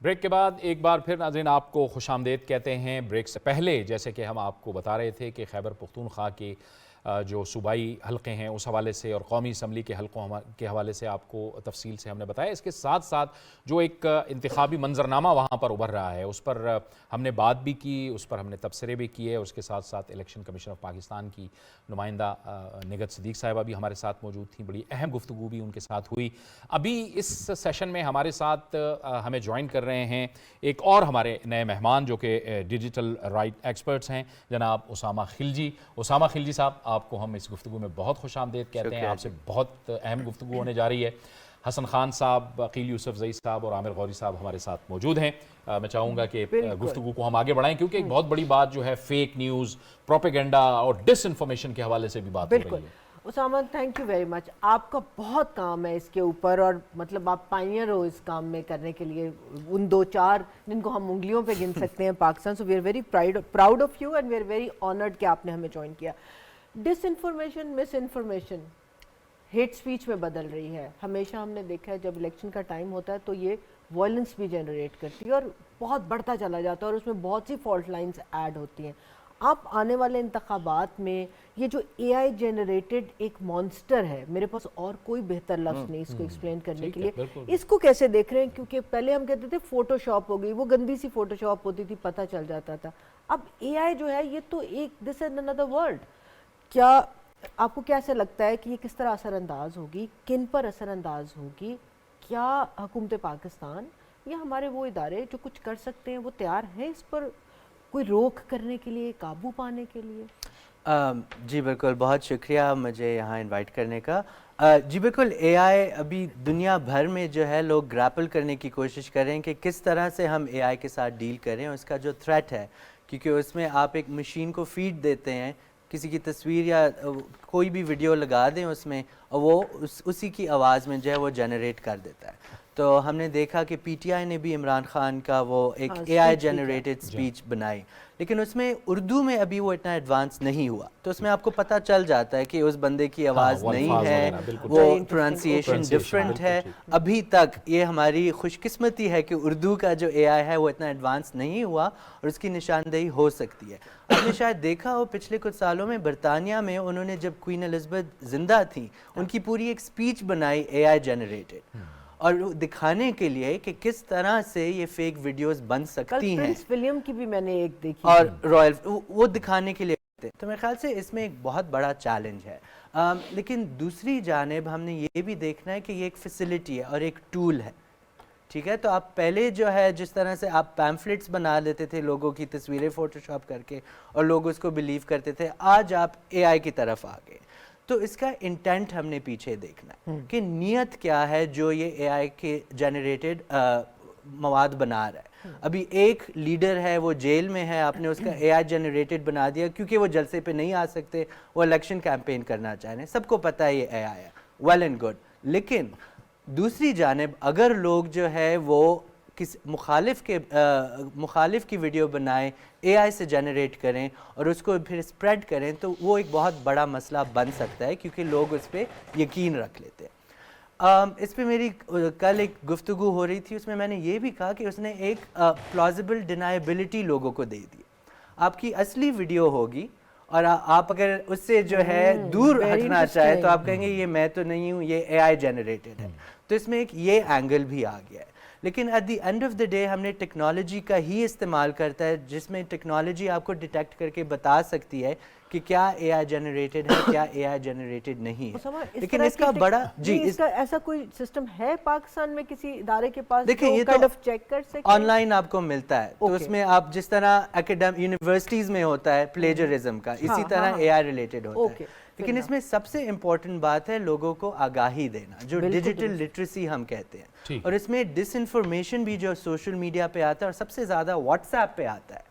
Break کے بعد ایک بار پھر ناظرین آپ کو خوش آمدید کہتے ہیں۔ بریک سے پہلے جیسے کہ ہم آپ کو بتا رہے تھے کہ خیبر پختونخوا کے جو صوبائی حلقے ہیں اس حوالے سے اور قومی اسمبلی کے حلقوں کے حوالے سے آپ کو تفصیل سے ہم نے بتایا۔ اس کے ساتھ ساتھ جو ایک انتخابی منظرنامہ وہاں پر ابھر رہا ہے اس پر ہم نے بات بھی کی، اس پر ہم نے تبصرے بھی کیے۔ اس کے ساتھ ساتھ الیکشن کمیشن آف پاکستان کی نمائندہ نگہت صدیق صاحبہ بھی ہمارے ساتھ موجود تھیں، بڑی اہم گفتگو بھی ان کے ساتھ ہوئی۔ ابھی اس سیشن میں ہمارے ساتھ ہمیں جوائن کر رہے ہیں ایک اور ہمارے نئے مہمان جو کہ ڈیجیٹل رائٹ ایکسپرٹس ہیں، جناب اسامہ خلجی۔ اسامہ خلجی صاحب، آپ کو ہم اس گفتگو میں بہت خوش آمدید کہتے ہیں۔ آپ سے بہت اہم گفتگو ہونے جا رہی ہے۔ حسن خان صاحب، عقیل یوسف زئی صاحب اور عامر غوری صاحب ہمارے ساتھ موجود ہیں۔ میں چاہوں گا کہ گفتگو کو ہم آگے بڑھائیں کیونکہ ایک بہت بڑی بات جو ہے فیک نیوز، پروپیگنڈا اور ڈس انفارمیشن کے حوالے سے بھی بات ہو رہی ہے۔ Osama thank you very much, آپ کا بہت کام ہے اس کے اوپر، اور مطلب آپ پائنیئر ہو اس کام میں کرنے کے لیے، ان دو چار جن کو ہم انگلیوں پہ گن سکتے ہیں Pakistan. So we are very proud of you and we are very honoured کہ آپ نے ہمیں جوائن کیا۔ Disinformation, misinformation hate speech میں بدل رہی ہے۔ ہمیشہ ہم نے دیکھا ہے جب الیکشن کا ٹائم ہوتا ہے تو یہ وائلنس بھی جنریٹ کرتی ہے اور بہت بڑھتا چلا جاتا ہے، اور اس میں بہت سی فالٹ لائنز ایڈ ہوتی ہیں۔ آپ آنے والے انتخابات میں یہ جو اے آئی جنریٹڈ ایک مانسٹر ہے، میرے پاس اور کوئی بہتر لفظ نہیں اس کو ایکسپلین کرنے کے لیے، اس کو کیسے دیکھ رہے ہیں؟ کیونکہ پہلے ہم کہتے تھے فوٹو شاپ ہو گئی، وہ گندی سی فوٹو شاپ ہوتی تھی، پتہ چل جاتا تھا۔ اب اے آئی جو ہے یہ تو ایک دس از another world۔ کیا آپ کو کیسے لگتا ہے کہ یہ کس طرح اثر انداز ہوگی، کن پر اثر انداز ہوگی؟ کیا حکومت پاکستان یا ہمارے وہ ادارے جو کچھ کر سکتے ہیں وہ تیار ہیں اس پر کوئی روک کرنے کے لیے، قابو پانے کے لیے؟ جی بالکل، بہت شکریہ مجھے یہاں انوائٹ کرنے کا۔ جی بالکل، اے آئی ابھی دنیا بھر میں جو ہے لوگ گریپل کرنے کی کوشش کر رہے ہیں کہ کس طرح سے ہم اے آئی کے ساتھ ڈیل کریں، اس کا جو تھریٹ ہے، کیونکہ اس میں آپ ایک مشین کو فیڈ دیتے ہیں، کسی کی تصویر یا کوئی بھی ویڈیو لگا دیں اس میں، اور وہ اسی کی آواز میں جو ہے وہ جنریٹ کر دیتا ہے۔ تو ہم نے دیکھا کہ پی ٹی آئی نے بھی عمران خان کا وہ ایک اے آئی جنریٹڈ اسپیچ بنائی، لیکن اس میں اردو میں ابھی وہ اتنا ایڈوانس نہیں ہوا، تو اس میں آپ کو پتہ چل جاتا ہے کہ اس بندے کی آواز نہیں ہے، وہ پروننسیشن ڈفرینٹ ہے۔ ابھی تک یہ ہماری خوش قسمتی ہے کہ اردو کا جو اے آئی ہے وہ اتنا ایڈوانس نہیں ہوا، اور اس کی نشاندہی ہو سکتی ہے۔ آپ نے شاید دیکھا ہو پچھلے کچھ سالوں میں برطانیہ میں انہوں نے جب کوئین الزبتھ زندہ تھیں ان کی پوری ایک اسپیچ بنائی اے آئی جنریٹڈ، اور دکھانے کے لیے کہ کس طرح سے یہ فیک ویڈیوز بن سکتی ہیں۔ پرنس ولیم کی بھی میں نے ایک دیکھی، اور رائل وہ دکھانے کے لیے، تو میرے خیال سے اس میں ایک بہت بڑا چیلنج ہے۔ لیکن دوسری جانب ہم نے یہ بھی دیکھنا ہے کہ یہ ایک فیسلٹی ہے اور ایک ٹول ہے، ٹھیک ہے؟ تو آپ پہلے جو ہے جس طرح سے آپ پیمفلٹس بنا لیتے تھے لوگوں کی تصویریں فوٹو شاپ کر کے اور لوگ اس کو بلیو کرتے تھے، آج آپ اے آئی کی طرف آ گئے، تو اس کا انٹینٹ ہم نے پیچھے دیکھنا ہے کہ نیت کیا ہے جو یہ اے آئی کے جنریٹڈ مواد بنا رہا ہے۔ ابھی ایک لیڈر ہے وہ جیل میں ہے، آپ نے اس کا اے آئی جنریٹڈ بنا دیا کیونکہ وہ جلسے پہ نہیں آ سکتے، وہ الیکشن کیمپین کرنا چاہ رہے ہیں، سب کو پتہ ہے یہ اے آئی ہے، ویل اینڈ گڈ۔ لیکن دوسری جانب اگر لوگ جو ہے وہ مخالف کی ویڈیو بنائیں، اے آئی سے جنریٹ کریں اور اس کو پھر اسپریڈ کریں، تو وہ ایک بہت بڑا مسئلہ بن سکتا ہے کیونکہ لوگ اس پہ یقین رکھ لیتے ہیں۔ اس پہ میری کل ایک گفتگو ہو رہی تھی، اس میں نے یہ بھی کہا کہ اس نے ایک پلازیبل ڈینائبلٹی لوگوں کو دے دی۔ آپ کی اصلی ویڈیو ہوگی اور آپ اگر اس سے جو ہے دور ہٹنا چاہے تو آپ کہیں گے یہ میں تو نہیں ہوں، یہ اے آئی جنریٹڈ ہے، تو اس میں ایک یہ اینگل بھی آ گیا ہے۔ لیکن at the end of the day ہم نے ٹیکنالوجی کا ہی استعمال کرتا ہے، جس میں ٹیکنالوجی آپ کو ڈیٹیکٹ کر کے بتا سکتی ہے کہ کیا اے آئی جنریٹڈ ہے، کیا اے آئی جنریٹڈ نہیں ہے۔ لیکن اس کا بڑا ایسا کوئی سسٹم ہے پاکستان میں کسی ادارے کے پاس؟ دیکھیں یہ تو چیک کر سکتے آن لائن آپ کو ملتا ہے، تو اس میں آپ جس طرح یونیورسٹیز میں ہوتا ہے پلیجرزم کا، اسی طرح اے آئی ریلیٹڈ ہوتا ہے۔ لیکن اس میں سب سے امپورٹنٹ بات ہے لوگوں کو آگاہی دینا، جو ڈیجیٹل لٹریسی ہم کہتے ہیں، اور اس میں ڈس انفارمیشن بھی جو سوشل میڈیا پہ آتا ہے اور سب سے زیادہ واٹس ایپ پہ آتا ہے،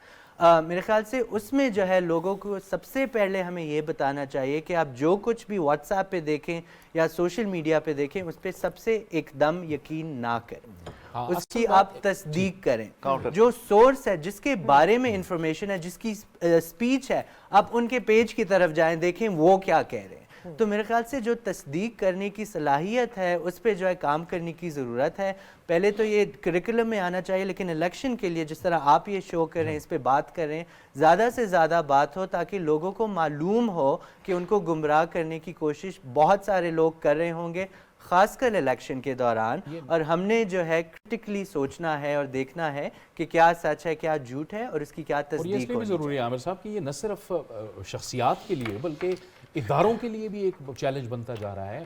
میرے خیال سے اس میں جو ہے لوگوں کو سب سے پہلے ہمیں یہ بتانا چاہیے کہ آپ جو کچھ بھی واٹس ایپ پہ دیکھیں یا سوشل میڈیا پہ دیکھیں اس پہ سب سے ایک دم یقین نہ کریں، اس کی آپ تصدیق کریں۔ جو سورس ہے، جس کے بارے میں انفارمیشن ہے، جس کی اسپیچ ہے، آپ ان کے پیج کی طرف جائیں، دیکھیں وہ کیا کہہ رہے ہیں۔ تو میرے خیال سے جو تصدیق کرنے کی صلاحیت ہے اس پہ جو ہے کام کرنے کی ضرورت ہے. پہلے تو یہ کریکولم میں آنا چاہیے, لیکن الیکشن کے لیے جس طرح آپ یہ شو کریں, اس پہ بات کریں, زیادہ سے زیادہ بات ہو تاکہ لوگوں کو معلوم ہو کہ ان کو گمراہ کرنے کی کوشش بہت سارے لوگ کر رہے ہوں گے, خاص کر الیکشن کے دوران. اور ہم نے جو ہے کرٹیکلی سوچنا ہے اور دیکھنا ہے کہ کیا سچ ہے, کیا جھوٹ ہے, اور اس کی کیا اور یہ اس تصدیق لیے بھی ضروری ہے عامر صاحب کہ یہ نہ صرف شخصیات کے لیے بلکہ اداروں کے لیے بھی ایک چیلنج بنتا جا رہا ہے.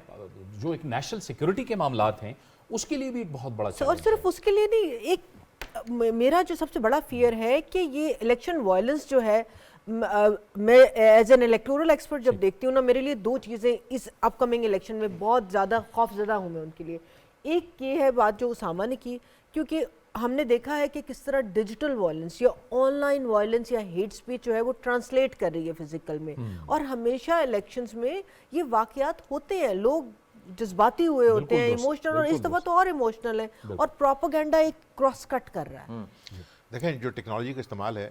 جو ایک نیشنل سیکیورٹی کے معاملات ہیں اس کے لیے بھی ایک بہت بڑا اور چیلنج صرف اس کے لیے نہیں, ایک میرا جو سب سے بڑا فیئر ہے کہ یہ الیکشن وائلنس جو ہے, میں ایز این الیکٹورل ایکسپرٹ جب دیکھتی ہوں نا, میرے لیے دو چیزیں اس اپ کمنگ الیکشن میں بہت زیادہ خوف زدہ ہوں میں ان کے لیے. ایک یہ ہے بات جو اسامہ نے کی, کیونکہ ہم نے دیکھا ہے کہ کس طرح ڈیجیٹل وائلنس یا آن لائن وائلنس یا ہیٹ سپیچ جو ہے وہ ٹرانسلیٹ کر رہی ہے فزیکل میں, اور ہمیشہ الیکشنز میں یہ واقعات ہوتے ہیں, لوگ جذباتی ہوئے ہوتے ہیں, ایموشنل, اور اس دفعہ تو اور ایموشنل ہے, اور پروپیگنڈا ایک کراس کٹ کر رہا ہے. دیکھیں جو ٹیکنالوجی کا استعمال ہے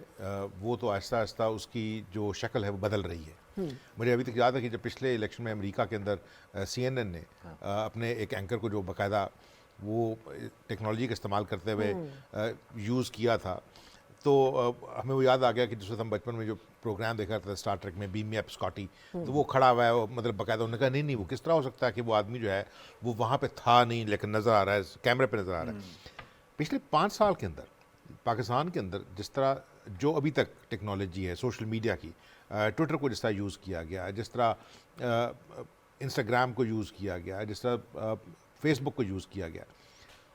وہ تو آہستہ آہستہ اس کی جو شکل ہے وہ بدل رہی ہے. مجھے ابھی تک یاد ہے کہ جب پچھلے الیکشن میں امریکہ کے اندر CNN نے اپنے ایک اینکر کو جو باقاعدہ وہ ٹیکنالوجی کا استعمال کرتے ہوئے یوز کیا تھا, تو ہمیں وہ یاد آ گیا کہ جس وقت ہم بچپن میں جو پروگرام دیکھا تھا اسٹار ٹریک میں, بیم می اپ اسکاٹی, تو وہ کھڑا ہوا ہے, مطلب باقاعدہ انہوں نے کہا نہیں وہ کس طرح ہو سکتا ہے کہ وہ آدمی جو ہے وہ وہاں پہ تھا نہیں لیکن نظر آ رہا ہے, کیمرے پہ نظر آ رہا ہے. پچھلے 5 سال کے اندر پاکستان کے اندر جس طرح جو ابھی تک ٹیکنالوجی ہے سوشل میڈیا کی, ٹویٹر کو جس طرح یوز کیا گیا, جس طرح انسٹاگرام کو یوز کیا گیا, جس طرح فیس بک کو یوز کیا گیا,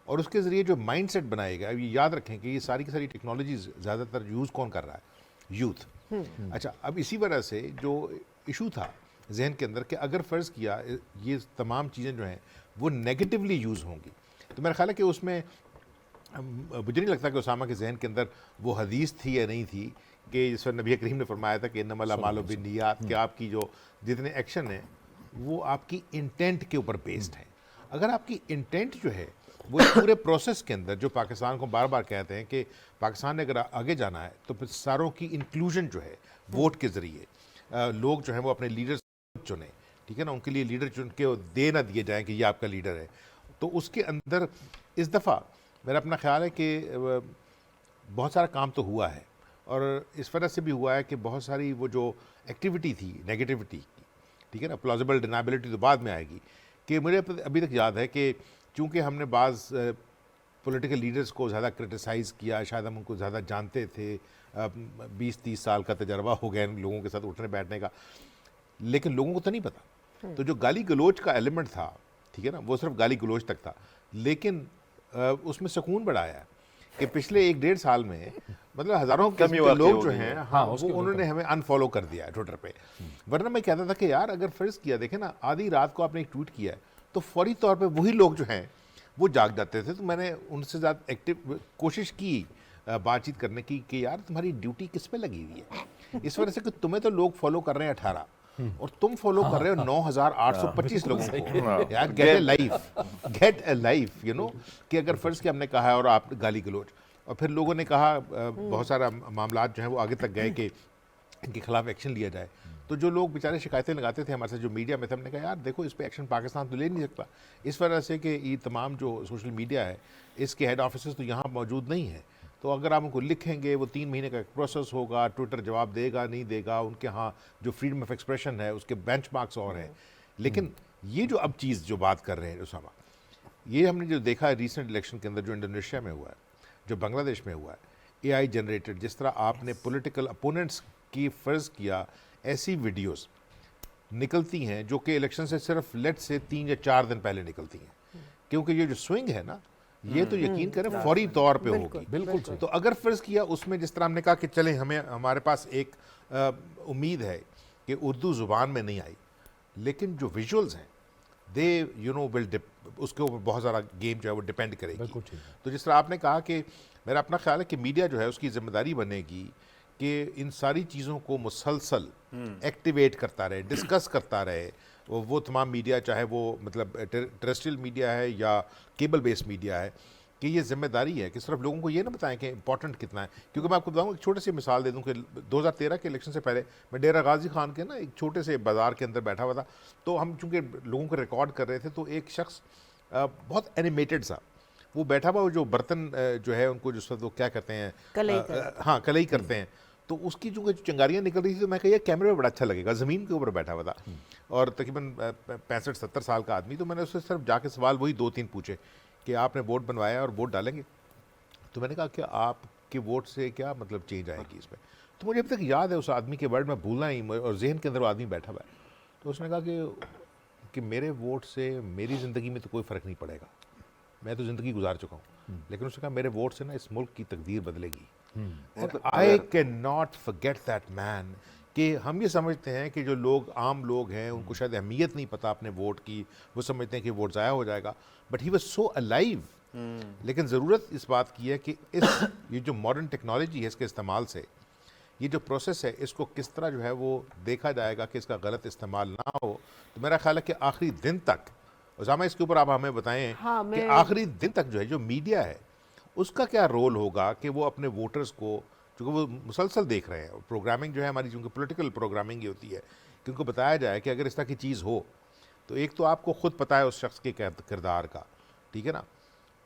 اور اس کے ذریعے جو مائنڈ سیٹ بنائے گا, یہ یاد رکھیں کہ یہ ساری کی ساری ٹیکنالوجیز زیادہ تر یوز کون کر رہا ہے, یوتھ. اچھا, اب اسی وجہ سے جو ایشو تھا ذہن کے اندر کہ اگر فرض کیا یہ تمام چیزیں جو ہیں وہ نیگیٹیولی یوز ہوں گی, تو میرا خیال ہے کہ اس میں مجھے نہیں لگتا کہ اسامہ کے ذہن کے اندر وہ حدیث تھی یا نہیں تھی کہ جس پر نبی کریم نے فرمایا تھا کہ انما الاعمال بالنیات, کہ آپ کی جو جتنے ایکشن ہیں وہ آپ کی انٹینٹ کے اوپر بیسڈ ہیں. اگر آپ کی انٹینٹ جو ہے وہ اس پورے پروسیس کے اندر جو پاکستان کو بار بار کہتے ہیں کہ پاکستان نے اگر آگے جانا ہے تو پھر ساروں کی انکلوژن جو ہے ووٹ کے ذریعے لوگ جو ہیں وہ اپنے لیڈر چنیں, ٹھیک ہے نا, ان کے لیے لیڈر چن کے دے نہ دیے جائیں کہ یہ آپ کا لیڈر ہے. تو اس کے اندر اس دفعہ میرا اپنا خیال ہے کہ بہت سارا کام تو ہوا ہے, اور اس وجہ سے بھی ہوا ہے کہ بہت ساری وہ جو ایکٹیویٹی تھی نیگیٹیوٹی کی, ٹھیک ہے نا, پلازیبل ڈینیبلٹی تو بعد میں آئے گی, کہ مجھے ابھی تک یاد ہے کہ چونکہ ہم نے بعض پولیٹیکل لیڈرز کو زیادہ کرٹیسائز کیا, شاید ہم ان کو زیادہ جانتے تھے, 20-30 سال کا تجربہ ہو گیا ان لوگوں کے ساتھ اٹھنے بیٹھنے کا, لیکن لوگوں کو تو نہیں پتا. تو جو گالی گلوچ کا ایلیمنٹ تھا, ٹھیک ہے نا, وہ صرف گالی گلوچ تک تھا, لیکن اس میں سکون بڑا آیا کہ پچھلے 1-1.5 سال میں مطلب ہزاروں لوگ جو ہیں وہ انہوں نے ہمیں انفالو کر دیا ہے ٹویٹر پہ. ورنہ میں کہتا تھا کہ یار اگر فرض کیا دیکھیں نا, آدھی رات کو آپ نے ایک ٹویٹ کیا ہے تو فوری طور پہ وہی لوگ جو ہیں وہ جاگ جاتے تھے. تو میں نے ان سے زیادہ ایکٹیو کوشش کی بات چیت کرنے کی کہ یار تمہاری ڈیوٹی کس پہ لگی ہوئی ہے, اس وجہ سے کہ تمہیں تو لوگ فالو کر رہے ہیں 18 اور تم فالو کر رہے ہو 9825 لوگوں کو. یار get a life you know, کہ اگر فرض کیا ہم نے کہا ہے اور آپ گالی گلوچ, اور پھر لوگوں نے کہا بہت سارا معاملات جو ہیں وہ آگے تک گئے کہ ان کے خلاف ایکشن لیا جائے. تو جو لوگ بیچارے شکایتیں لگاتے تھے ہمارے ساتھ جو میڈیا میں تھے, ہم نے کہا یار دیکھو اس پہ ایکشن پاکستان تو لے نہیں سکتا, اس وجہ سے کہ یہ تمام جو سوشل میڈیا ہے اس کے ہیڈ آفیسز تو یہاں موجود نہیں ہیں. تو اگر آپ ان کو لکھیں گے وہ 3 مہینے کا ایک پروسیس ہوگا, ٹویٹر جواب دے گا نہیں دے گا, ان کے ہاں جو فریڈم آف ایکسپریشن ہے اس کے بینچ مارکس اور ہیں. لیکن یہ جو اب چیز جو بات کر رہے ہیں اسامہ, یہ ہم نے جو دیکھا ہے ریسنٹ الیکشن کے اندر جو انڈونیشیا میں ہوا ہے, جو بنگلہ دیش میں ہوا ہے, AI جنریٹڈ, جس طرح آپ نے پولیٹیکل اپوننٹس کی فرض کیا ایسی ویڈیوز نکلتی ہیں جو کہ الیکشن سے صرف لیٹ سے 3 یا 4 دن پہلے نکلتی ہیں, کیونکہ یہ جو سوئنگ ہے نا یہ تو یقین کریں فوری طور پہ ہوگی. بالکل. تو اگر فرض کیا اس میں جس طرح ہم نے کہا کہ چلیں ہمارے پاس ایک امید ہے کہ اردو زبان میں نہیں آئی, لیکن جو ویژولز ہیں دے یو نو ول اس کے اوپر بہت سارا گیم جو ہے وہ ڈپینڈ کرے گی. تو جس طرح آپ نے کہا کہ میرا اپنا خیال ہے کہ میڈیا جو ہے اس کی ذمہ داری بنے گی کہ ان ساری چیزوں کو مسلسل ایکٹیویٹ کرتا رہے, ڈسکس کرتا رہے. وہ تمام میڈیا چاہے وہ مطلب ٹیریسٹریل میڈیا ہے یا کیبل بیس میڈیا ہے, کہ یہ ذمہ داری ہے کہ صرف لوگوں کو یہ نہ بتائیں کہ امپورٹنٹ کتنا ہے. کیونکہ میں آپ کو بتاؤں ایک چھوٹی سی مثال دے دوں کہ 2013 کے الیکشن سے پہلے میں ڈیرہ غازی خان کے نا ایک چھوٹے سے بازار کے اندر بیٹھا ہوا تھا. تو ہم چونکہ لوگوں کو ریکارڈ کر رہے تھے تو ایک شخص بہت اینیمیٹڈ سا وہ بیٹھا ہوا, جو برتن جو ہے ان کو جس وقت وہ کیا کرتے ہیں, ہاں کلئی کرتے ہیں, تو اس کی جو چنگاریاں نکل رہی تھی تو میں کہا یہ کیمرے میں بڑا اچھا لگے گا. زمین کے اوپر بیٹھا ہوا تھا اور تقریباً 65-70 سال کا آدمی. تو میں نے اس سے صرف جا کے سوال وہی 2-3 پوچھے کہ آپ نے ووٹ بنوایا اور ووٹ ڈالیں گے؟ تو میں نے کہا کہ آپ کے ووٹ سے کیا مطلب چینج آئے گی اس میں؟ تو مجھے اب تک یاد ہے اس آدمی کے ورڈ میں بھولنا ہی, اور ذہن کے اندر وہ آدمی بیٹھا ہوا ہے. تو اس نے کہا کہ میرے ووٹ سے میری زندگی میں تو کوئی فرق نہیں پڑے گا, میں تو زندگی گزار چکا ہوں, لیکن اس نے کہا میرے ووٹ سے نا اس ملک کی تقدیر بدلے گی. I cannot forget that man. کہ ہم یہ سمجھتے ہیں کہ جو لوگ عام لوگ ہیں ان کو شاید اہمیت نہیں پتہ اپنے ووٹ کی, وہ سمجھتے ہیں کہ ووٹ ضائع ہو جائے گا, but he was so alive. لیکن ضرورت اس بات کی ہے کہ یہ جو ماڈرن ٹیکنالوجی ہے اس کے استعمال سے یہ جو پروسیس ہے اس کو کس طرح جو ہے وہ دیکھا جائے گا کہ اس کا غلط استعمال نہ ہو. تو میرا خیال ہے کہ آخری دن تک, اسامہ اس کے اوپر آپ ہمیں بتائیں کہ آخری دن تک جو ہے جو میڈیا ہے اس کا کیا رول ہوگا کہ وہ اپنے ووٹرز کو, چونکہ وہ مسلسل دیکھ رہے ہیں, پروگرامنگ جو ہے ہماری چونکہ پولیٹیکل پروگرامنگ ہی ہوتی ہے, کہ ان کو بتایا جائے کہ اگر اس طرح کی چیز ہو تو ایک تو آپ کو خود پتہ ہے اس شخص کے کردار کا, ٹھیک ہے نا,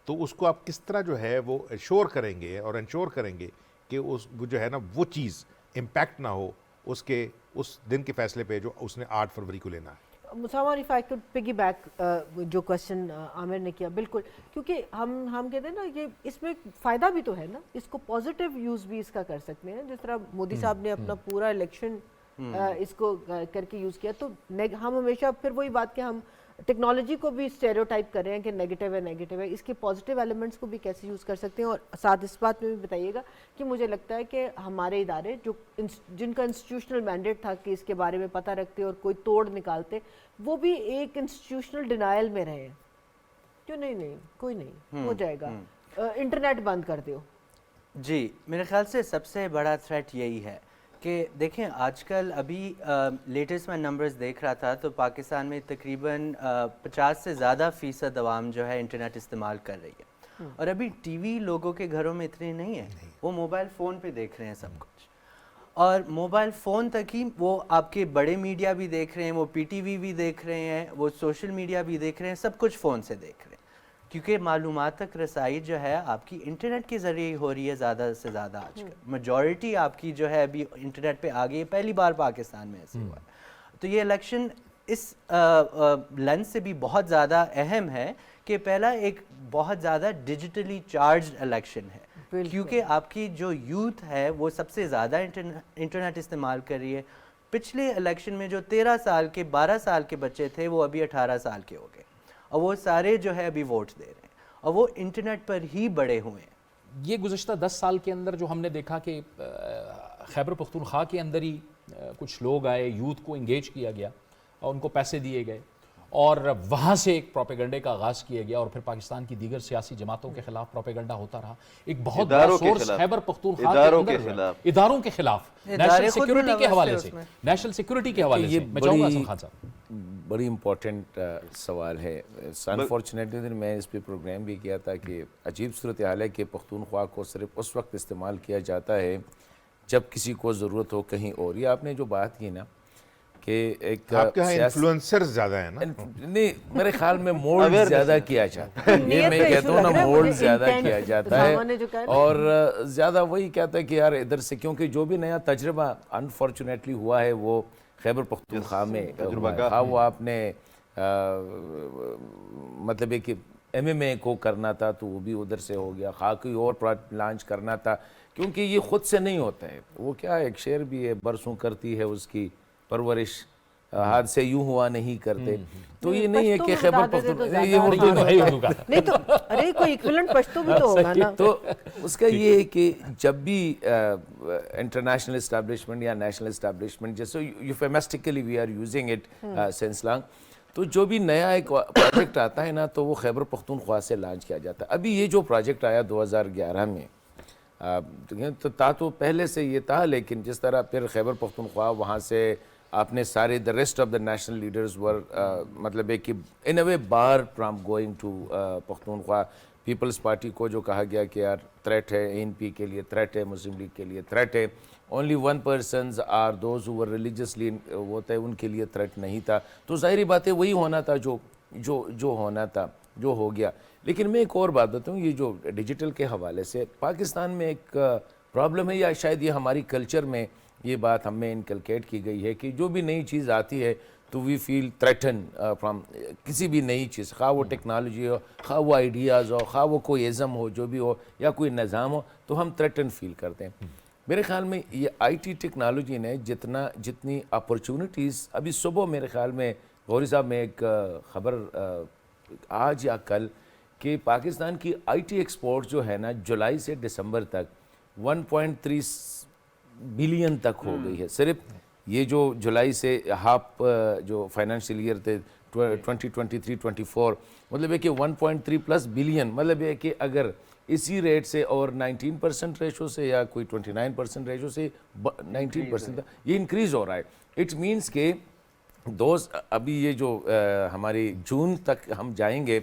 تو اس کو آپ کس طرح جو ہے وہ ایشور کریں گے اور انشور کریں گے کہ اس جو ہے نا وہ چیز امپیکٹ نہ ہو اس کے اس دن کے فیصلے پہ جو اس نے 8 فروری کو لینا ہے. مسامہ if I could piggy back جو کوشچن عامر نے کیا, بالکل, کیونکہ ہم کہتے ہیں نا یہ اس میں فائدہ بھی تو ہے نا, اس کو پازیٹیو یوز بھی اس کا کر سکتے ہیں. جس طرح مودی صاحب نے اپنا پورا الیکشن اس کو کر کے یوز کیا, تو ہم ہمیشہ پھر وہی بات کہ ہم ٹیکنالوجی کو بھی اسٹیریوٹائپ کر رہے ہیں کہ نیگیٹیو ہے, اس کے پازیٹیو ایلیمنٹس کو بھی کیسے یوز کر سکتے ہیں. اور ساتھ اس بات میں بھی بتائیے گا کہ مجھے لگتا ہے کہ ہمارے ادارے جن کا انسٹیٹیوشنل مینڈیٹ تھا کہ اس کے بارے میں پتہ رکھتے اور کوئی توڑ نکالتے, وہ بھی ایک انسٹیٹیوشنل ڈینائل میں رہے ہیں. کیوں نہیں کوئی نہیں ہو جائے گا, انٹرنیٹ بند کر دو. جی میرے خیال سے سب سے بڑا تھریٹ یہی ہے کہ دیکھیں آج کل ابھی لیٹسٹ میں نمبرز دیکھ رہا تھا تو پاکستان میں تقریباً 50 سے زیادہ فیصد عوام جو ہے انٹرنیٹ استعمال کر رہی ہے, اور ابھی ٹی وی لوگوں کے گھروں میں اتنے نہیں ہے, وہ موبائل فون پہ دیکھ رہے ہیں سب کچھ, اور موبائل فون تک ہی وہ آپ کے بڑے میڈیا بھی دیکھ رہے ہیں, وہ پی ٹی وی بھی دیکھ رہے ہیں, وہ سوشل میڈیا بھی دیکھ رہے ہیں, سب کچھ فون سے دیکھ رہے ہیں, کیونکہ معلومات تک رسائی جو ہے آپ کی انٹرنیٹ کے ذریعے ہو رہی ہے زیادہ سے زیادہ. آج کل میجورٹی آپ کی جو ہے ابھی انٹرنیٹ پہ آ گئی ہے, پہلی بار پاکستان میں ایسے ہوا. تو یہ الیکشن اس لینس سے بھی بہت زیادہ اہم ہے کہ پہلا ایک بہت زیادہ ڈیجیٹلی چارجڈ الیکشن ہے, کیونکہ آپ کی جو یوتھ ہے وہ سب سے زیادہ انٹرنیٹ استعمال کر رہی ہے. پچھلے الیکشن میں جو 13 سال کے 12 سال کے بچے تھے وہ ابھی 18 سال کے ہو گئے, اور وہ سارے جو ہے ابھی ووٹ دے رہے ہیں, اور وہ انٹرنیٹ پر ہی بڑے ہوئے ہیں. یہ گزشتہ 10 سال کے اندر جو ہم نے دیکھا کہ خیبر پختونخوا کے اندر ہی کچھ لوگ آئے, یوتھ کو انگیج کیا گیا اور ان کو پیسے دیے گئے, اور وہاں سے ایک پروپیگنڈے کا آغاز کیا گیا, اور پھر پاکستان کی دیگر سیاسی جماعتوں کے خلاف پروپیگنڈا ہوتا رہا. ایک بہت بڑا سورس خیبر پختونخوا کے اندر اداروں کے خلاف, نیشنل سیکیورٹی کے حوالے سے, نیشنل سیکیورٹی کے حوالے سے. میں چاہوں گا حسن خان صاحب. بڑی امپورٹنٹ سوال ہے. انفارچونیٹلی میں اس پہ پروگرام بھی کیا تھا کہ عجیب صورتحال ہے کہ پختونخوا کو صرف اس وقت استعمال کیا جاتا ہے جب کسی کو ضرورت ہو کہیں اور. یہ آپ نے جو بات کی نا کہ ایک آپ کے ہاں انفلوئنسر زیادہ ہیں نا, نہیں میرے خیال میں مولڈ زیادہ کیا جاتا ہے, یہ میں کہتا ہوں نا مولڈ زیادہ کیا جاتا ہے, اور زیادہ وہی کہتا ہے کہ یار ادھر سے, کیونکہ جو بھی نیا تجربہ انفارچونیٹلی ہوا ہے وہ خیبر پختونخوا میں ہوا ہے. ہاں وہ آپ نے مطلب ہے کہ MMA کو کرنا تھا تو وہ بھی ادھر سے ہو گیا, کوئی اور لانچ کرنا تھا, کیونکہ یہ خود سے نہیں ہوتا ہے. وہ کیا ایک شعر بھی ہے, برسوں کرتی ہے اس کی پرورش, ہاتھ سے یوں ہوا نہیں کرتے. تو یہ نہیں ہے کہ خیبر پختونخوا, یہ اردو کا نہیں تو ارے کوئی ایکویلنٹ پشتو بھی تو ہوگا نا. تو اس کا یہ ہے کہ جب بھی انٹرنیشنل اسٹیبلشمنٹ یا نیشنل اسٹیبلشمنٹ, جیسے euphemistically we are using it since long, تو جو بھی نیا ایک پروجیکٹ آتا ہے نا تو وہ خیبر پختونخوا سے لانچ کیا جاتا ہے. ابھی یہ جو پروجیکٹ آیا 2011 میں, تو پہلے سے یہ تھا, لیکن جس طرح پھر خیبر پختونخوا وہاں سے آپ نے سارے the rest of the national leaders were مطلب ہے کہ in a way barred from going to Pakhtunkhwa. Peoples Party کو جو کہا گیا کہ یار تھریٹ ہے ANP کے لیے، تھریٹ ہے مسلم لیگ کے لیے، تھریٹ ہے only 1% are those who were religiously ہوتا ہے ان کے لیے تھریٹ نہیں تھا. تو ظاہری بات ہے وہی ہونا تھا جو ہونا تھا، جو ہو گیا. لیکن میں ایک اور بات بتاؤں، یہ جو ڈیجیٹل کے حوالے سے پاکستان میں ایک پرابلم ہے، یا شاید یہ ہماری کلچر میں یہ بات ہمیں انکلکیٹ کی گئی ہے کہ جو بھی نئی چیز آتی ہے تو وی فیل تھریٹن فرام کسی بھی نئی چیز، خواہ وہ ٹیکنالوجی ہو، خواہ وہ آئیڈیاز ہو، خواہ وہ کوئی ازم ہو، جو بھی ہو، یا کوئی نظام ہو، تو ہم تھریٹن فیل کرتے ہیں. میرے خیال میں یہ IT ٹیکنالوجی نے جتنی اپرچونٹیز، ابھی صبح میرے خیال میں غوری صاحب میں ایک خبر آج یا کل کہ پاکستان کی IT ایکسپورٹ جو ہے نا جولائی سے دسمبر تک 1.3 بلین تک ہو گئی ہے. صرف یہ جو جولائی سے ہاف جو فائنینشیل ایئر تھے 2023-24، مطلب ہے کہ 1.3+ بلین، مطلب ہے کہ اگر اسی ریٹ سے اور 19% ریشو سے یا کوئی 29% ریشو سے 19% یہ انکریز ہو رہا ہے. اٹ مینس کہ ابھی یہ جو ہماری جون تک ہم جائیں گے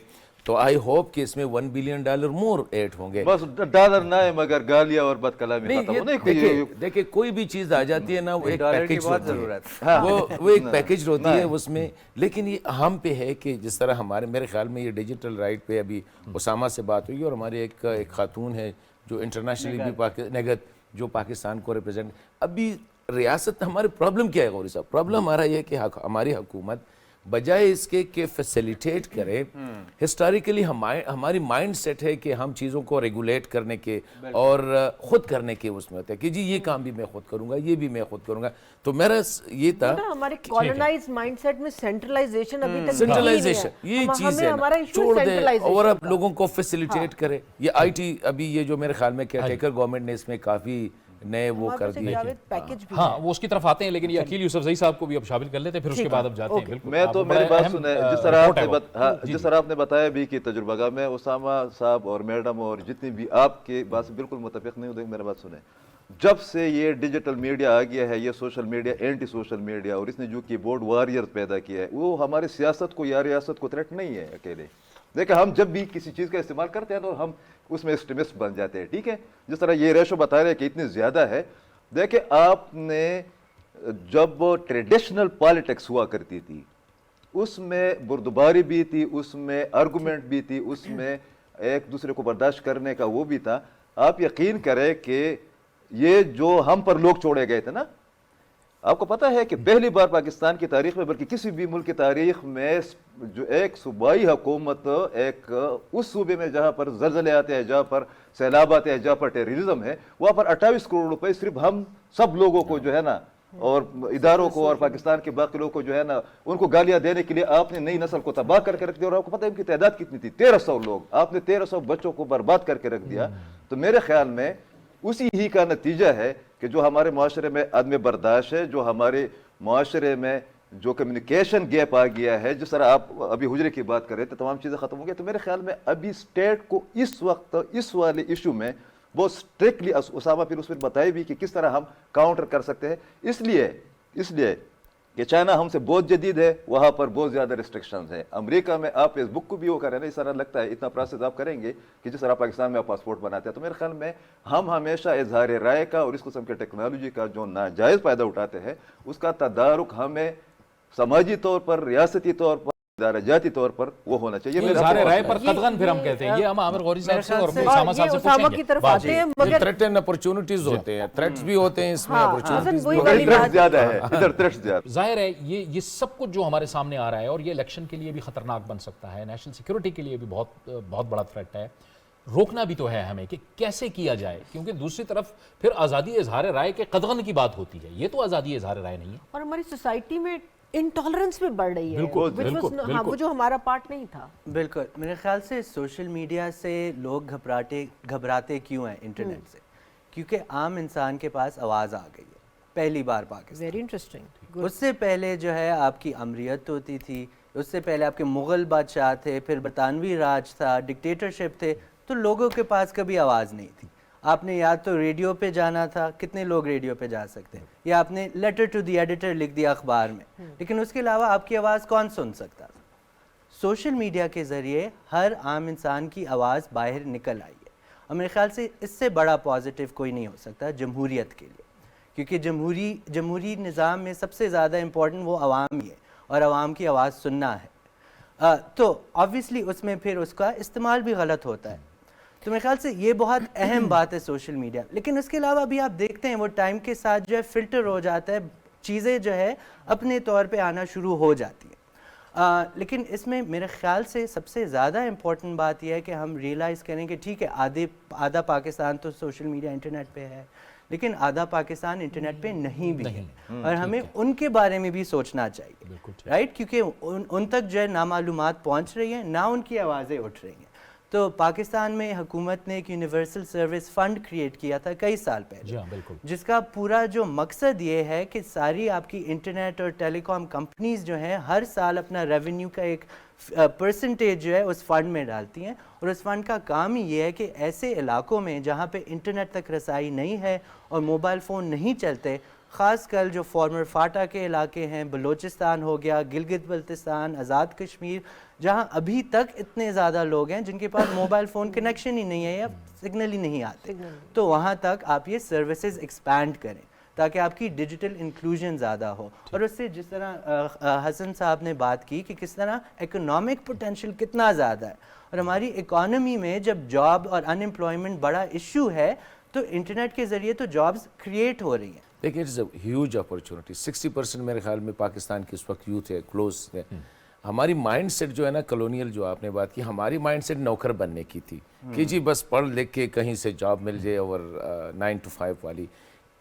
تو آئی ہوپ کہ اس میں $1 بلین مور ایڈ ہوں گے. بس ڈالر نہ ہے مگر گالیاں اور بد کلامی ختم ہو. دیکھیں کوئی بھی چیز آ جاتی ہے نا وہ ایک پیکج ہوتی ہے، وہ ایک پیکج ہوتی ہے اس میں. لیکن یہ ہم پہ ہے کہ جس طرح میرے خیال میں یہ ڈیجیٹل رائٹ پہ ابھی اسامہ سے بات ہوئی، اور ہماری ایک خاتون ہے جو انٹرنیشنلی بھی نگت جو پاکستان کو ریپرزینٹ. ابھی ریاست ہمارے پرابلم کیا ہے غوری صاحب؟ پرابلم ہمارا یہ ہے کہ ہماری حکومت بجائے اس کے کہ فیسیلیٹیٹ کرے، ہسٹوریکلی ہماری مائنڈ سیٹ ہے کہ ہم چیزوں کو ریگولیٹ کرنے کے اور خود کرنے کے اس میں ہوتا ہے کہ جی یہ کام بھی میں خود کروں گا، یہ بھی میں خود کروں گا. تو میرا یہ تھا ہمارے کالونائز مائنڈ سیٹ میں سینٹرلائزیشن ابھی تک سینٹرلائزیشن یہ چیز ہے چھوڑ دیں اور اب لوگوں کو فیسیلیٹیٹ کرے. یہ IT ابھی یہ جو میرے خیال میں کیئر ٹیکر گورنمنٹ نے اس میں کافی نئے وہ کر دیے. ہاں وہ اس کی طرف آتے ہیں، لیکن یہ عقیل یوسف زئی صاحب کو بھی اب شامل کر لیتے ہیں، پھر اس کے بعد اب جاتے ہیں. بالکل میں تو میری بات سنیں، جس طرح آپ نے بتایا بھی کہ تجربہ گاہ میں اسامہ صاحب اور میڈم اور جتنی بھی آپ کے بات سے بالکل متفق نہیں ہوتے. میری بات سنیں، جب سے یہ ڈیجیٹل میڈیا آ گیا ہے، یہ social media, anti social media, اور اس نے جو کی بورڈ وارئر پیدا کیا ہے، وہ ہماری سیاست کو یا ریاست کو تھریٹ نہیں ہے اکیلے. دیکھیں ہم جب بھی کسی چیز کا استعمال کرتے ہیں تو ہم اس میں ایکسٹریمسٹ بن جاتے ہیں. ٹھیک ہے، جس طرح یہ ریشو بتا رہے ہیں کہ اتنی زیادہ ہے. دیکھیں آپ نے جب ٹریڈیشنل پالیٹکس ہوا کرتی تھی اس میں بردباری بھی تھی، اس میں آرگومنٹ بھی تھی، اس میں ایک دوسرے کو برداشت کرنے کا وہ بھی تھا. آپ یقین کریں کہ یہ جو ہم پر لوگ چھوڑے گئے تھے نا، آپ کو پتہ ہے کہ پہلی بار پاکستان کی تاریخ میں بلکہ کسی بھی ملک کی تاریخ میں جو ایک صوبائی حکومت ایک اس صوبے میں جہاں پر زلزلے آتے ہیں، جہاں پر سیلاب آتے ہیں، جہاں پر ٹیررزم ہے، وہاں پر 28 کروڑ روپے صرف ہم سب لوگوں کو جو ہے نا، اور اداروں کو اور پاکستان کے باقی لوگوں کو جو ہے نا ان کو گالیاں دینے کے لیے آپ نے نئی نسل کو تباہ کر کے رکھ دیا. اور آپ کو پتہ ہے ان کی تعداد کتنی تھی؟ 1300 لوگ. آپ نے 1300 بچوں کو برباد کر کے رکھ دیا. تو میرے خیال میں اسی ہی کا نتیجہ ہے کہ جو ہمارے معاشرے میں عدم برداشت ہے، جو ہمارے معاشرے میں جو کمیونیکیشن گیپ آ گیا ہے، جس طرح آپ ابھی حجرے کی بات کر رہے تھے، تمام چیزیں ختم ہو گئی. تو میرے خیال میں ابھی اسٹیٹ کو اس وقت اس والے ایشو میں بہت اسٹرکٹلی اسامہ پھر اس میں بتائی بھی کہ کس طرح ہم کاؤنٹر کر سکتے ہیں. اس لیے کہ چائنا ہم سے بہت جدید ہے، وہاں پر بہت زیادہ ریسٹرکشنز ہیں. امریکہ میں آپ فیس بک کو بھی وہ کر رہے ہیں، اس طرح لگتا ہے اتنا پروسیس آپ کریں گے کہ جس طرح پاکستان میں آپ پاسپورٹ بناتے ہیں. تو میرے خیال میں ہم ہمیشہ اظہار رائے کا اور اس قسم کے ٹیکنالوجی کا جو ناجائز فائدہ اٹھاتے ہیں اس کا تدارک ہمیں سماجی طور پر، ریاستی طور پر، ادارہ جاتی طور پر وہ ہونا چاہیے. یہ اظہار رائے پر قدغن پھر ہم کہتے ہیں. یہ ہم عامر غوری صاحب سے اور اسامہ صاحب سے پوچھیں گے. آتے ہیں مگر تھریٹ اینڈ اپرچونٹیز ہوتے ہیں، تھریٹس بھی ہوتے ہیں اس میں، اپرچونٹیز بھی وہی تھریٹ زیادہ ہے، ادھر تھریٹ زیادہ. ظاہر ہے یہ سب کچھ جو ہمارے سامنے آ رہا ہے اور یہ الیکشن کے لیے بھی خطرناک بن سکتا ہے، نیشنل سیکیورٹی کے لیے بھی بہت بڑا تھریٹ ہے. روکنا بھی تو ہے ہمیں کہ کیسے کیا جائے، کیونکہ دوسری طرف پھر آزادی اظہار رائے کے قدغن کی بات ہوتی ہے. یہ تو آزادی اظہار رائے نہیں ہے. اور ہماری سوسائٹی میں انٹالرنس بھی بڑھ رہی ہے، وہ جو ہمارا پارٹ نہیں تھا. بالکل. میرے خیال سے سوشل میڈیا سے لوگ گھبراتے کیوں ہیں انٹرنیٹ سے؟ کیونکہ عام انسان کے پاس آواز آ گئی ہے پہلی بار پاکستان. Very interesting. اس سے پہلے جو ہے آپ کی امریت ہوتی تھی، اس سے پہلے آپ کے مغل بادشاہ تھے، پھر برطانوی راج تھا، ڈکٹیٹرشپ تھے، تو لوگوں کے پاس کبھی آواز نہیں تھی. آپ نے یا تو ریڈیو پہ جانا تھا، کتنے لوگ ریڈیو پہ جا سکتے ہیں، یا آپ نے لیٹر ٹو دی ایڈیٹر لکھ دیا اخبار میں، لیکن اس کے علاوہ آپ کی آواز کون سن سکتا تھا؟ سوشل میڈیا کے ذریعے ہر عام انسان کی آواز باہر نکل آئی ہے، اور میرے خیال سے اس سے بڑا پازیٹیو کوئی نہیں ہو سکتا جمہوریت کے لیے، کیونکہ جمہوری نظام میں سب سے زیادہ امپورٹنٹ وہ عوام ہی ہے اور عوام کی آواز سننا ہے، تو آبویسلی اس میں پھر اس کا استعمال بھی غلط ہوتا ہے. تو میرے خیال سے یہ بہت اہم بات ہے سوشل میڈیا. لیکن اس کے علاوہ ابھی آپ دیکھتے ہیں وہ ٹائم کے ساتھ جو ہے فلٹر ہو جاتا ہے، چیزیں جو ہے اپنے طور پہ آنا شروع ہو جاتی ہیں. لیکن اس میں میرے خیال سے سب سے زیادہ امپورٹنٹ بات یہ ہے کہ ہم ریئلائز کریں کہ ٹھیک ہے آدھا پاکستان تو سوشل میڈیا انٹرنیٹ پہ ہے، لیکن آدھا پاکستان انٹرنیٹ پہ نہیں بھی ہے، اور ہمیں ان کے بارے میں بھی سوچنا چاہیے، رائٹ، کیونکہ ان تک جو ہے نامعلومات پہنچ رہی ہیں، نہ ان کی آوازیں اٹھ رہی ہیں. تو پاکستان میں حکومت نے ایک یونیورسل سروس فنڈ کریٹ کیا تھا کئی سال پہلے، جس کا پورا جو مقصد یہ ہے کہ ساری آپ کی انٹرنیٹ اور ٹیلی کام کمپنیز جو ہیں ہر سال اپنا ریونیو کا ایک پرسنٹیج جو ہے اس فنڈ میں ڈالتی ہیں، اور اس فنڈ کا کام ہی یہ ہے کہ ایسے علاقوں میں جہاں پہ انٹرنیٹ تک رسائی نہیں ہے اور موبائل فون نہیں چلتے، خاص کر جو فارمر فاٹا کے علاقے ہیں، بلوچستان ہو گیا، گلگت بلتستان، آزاد کشمیر، جہاں ابھی تک اتنے زیادہ لوگ ہیں جن کے پاس موبائل فون کنیکشن ہی نہیں ہے یا سگنل ہی نہیں آتے، تو وہاں تک آپ یہ سروسز ایکسپینڈ کریں تاکہ آپ کی ڈیجیٹل انکلوژن زیادہ ہو. اور اس سے جس طرح حسن صاحب نے بات کی کہ کس طرح اکنامک پوٹینشیل کتنا زیادہ ہے، اور ہماری اکانومی میں جب جاب اور ان امپلائمنٹ بڑا ایشو ہے تو انٹرنیٹ کے ذریعے تو جابز کریٹ ہو رہی ہیں. دیکھیں it is a huge opportunity. 60% میرے خیال میں پاکستان کی اس وقت یوتھ ہے کلوز ہے. ہماری مائنڈ سیٹ جو ہے نا کلونیل جو آپ نے بات کی، ہماری مائنڈ سیٹ نوکر بننے کی تھی کہ جی بس پڑھ لکھ کے کہیں سے جاب مل جائے، اور 9 to 5 والی.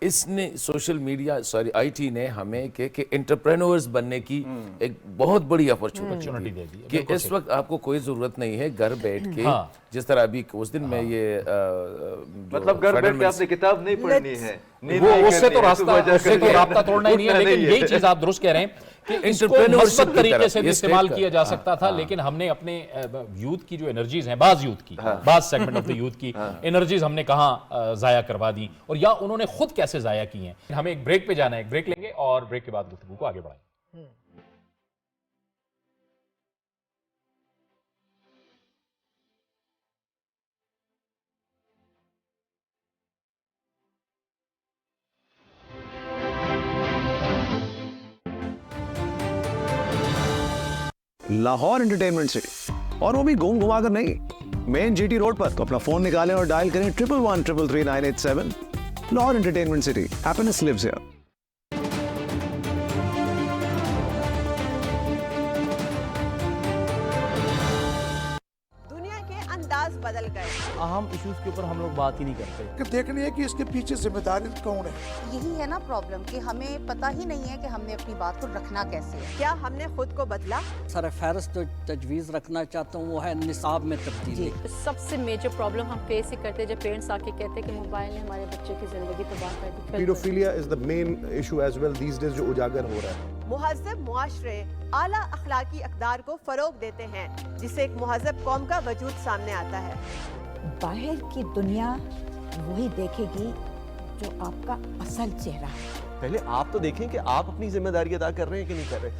اس نے سوشل میڈیا آئی ٹی نے ہمیں کہ انٹرپرینورز بننے کی ایک بہت بڑی اپرچونٹی دے دی کہ اس وقت آپ کو کوئی ضرورت نہیں ہے گھر بیٹھ کے، جس طرح ابھی اس دن میں یہ مطلب گھر بیٹھ کے آپ نے کتاب نہیں پڑھنی ہے، وہ اس سے تو رابطہ توڑنا ہی نہیں ہے. لیکن یہی چیز آپ درست کہہ رہے ہیں کہ اس کو مثبت طریقے سے بھی استعمال کیا جا سکتا تھا، لیکن ہم نے اپنے یوتھ کی جو انرجیز ہیں، بعض یوتھ کی، بعض سیگمنٹ آف دی یوتھ کی انرجیز ہم نے کہاں ضائع کروا دی، اور یا انہوں نے خود کیسے ضائع کی ہیں. ہمیں ایک بریک پہ جانا ہے، ایک بریک لیں گے اور بریک کے بعد گفتگو کو آگے بڑھائیں. لاہور انٹرٹینمنٹ سٹی، اور وہ بھی گھوم گھما کر نہیں، مین جی ٹی روڈ پر. تو اپنا فون نکالیں اور ڈائل کریں 1113333987. Lahore entertainment city, happiness lives here. دنیا کے انداز بدل گئے، اہم ایشوز کے اوپر ہم لوگ بات ہی نہیں کرتے. کہ دیکھنی ہے کہ اس کے پیچھے ذمہ دار کون ہے. یہی ہے نا پرابلم کہ ہمیں پتہ ہی نہیں ہے کہ ہم نے اپنی بات کو رکھنا کیسے ہے. کیا ہم نے خود کو بدلا؟ سر فہرست جو تجویز رکھنا چاہتا ہوں وہ ہے نصاب میں تبدیلی. سب سے میجر پرابلم ہم فیس ہی کرتے ہیں جب پیرنٹس آ کے کہتے ہیں کہ موبائل نے ہمارے بچے کی زندگی تباہ کر دی. Paedophilia is the main issue as well these days جو اجاگر ہو رہا ہے. مہذب معاشرے اعلیٰ اخلاقی اقدار کو فروغ دیتے ہیں، جس سے ایک مہذب قوم کا وجود سامنے آتا ہے. باہر کی دنیا وہی دیکھے گی جو آپ کا اصل چہرہ ہے. پہلے آپ تو دیکھیں کہ آپ اپنی ذمہ داری ادا کر رہے ہیں کہ نہیں کر رہے.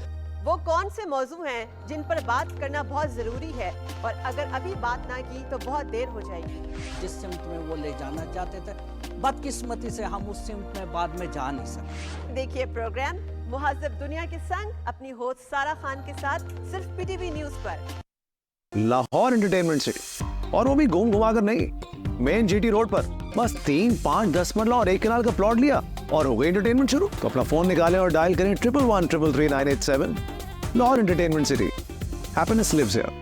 وہ کون سے موضوع ہیں جن پر بات کرنا بہت ضروری ہے، اور اگر ابھی بات نہ کی تو بہت دیر ہو جائے گی. جس سمت میں وہ لے جانا چاہتے تھے، بدقسمتی سے ہم اس سمت میں بعد میں جا نہیں سکتے. دیکھیے پروگرام مہذب دنیا کے سنگ اپنی ہوسٹ سارا خان کے ساتھ صرف پی ٹی وی نیوز پر. لاہور انٹرٹینمنٹ سٹی، اور وہ بھی گھوم گھما کر نہیں، مین جی ٹی روڈ پر. بس 3, 5, 10 مرلہ اور 1 کنال کا پلاٹ لیا اور ہو گئی انٹرٹینمنٹ شروع. تو اپنا فون نکالیں اور ڈائل کریں 1113333987. Lahore entertainment city, happiness lives here.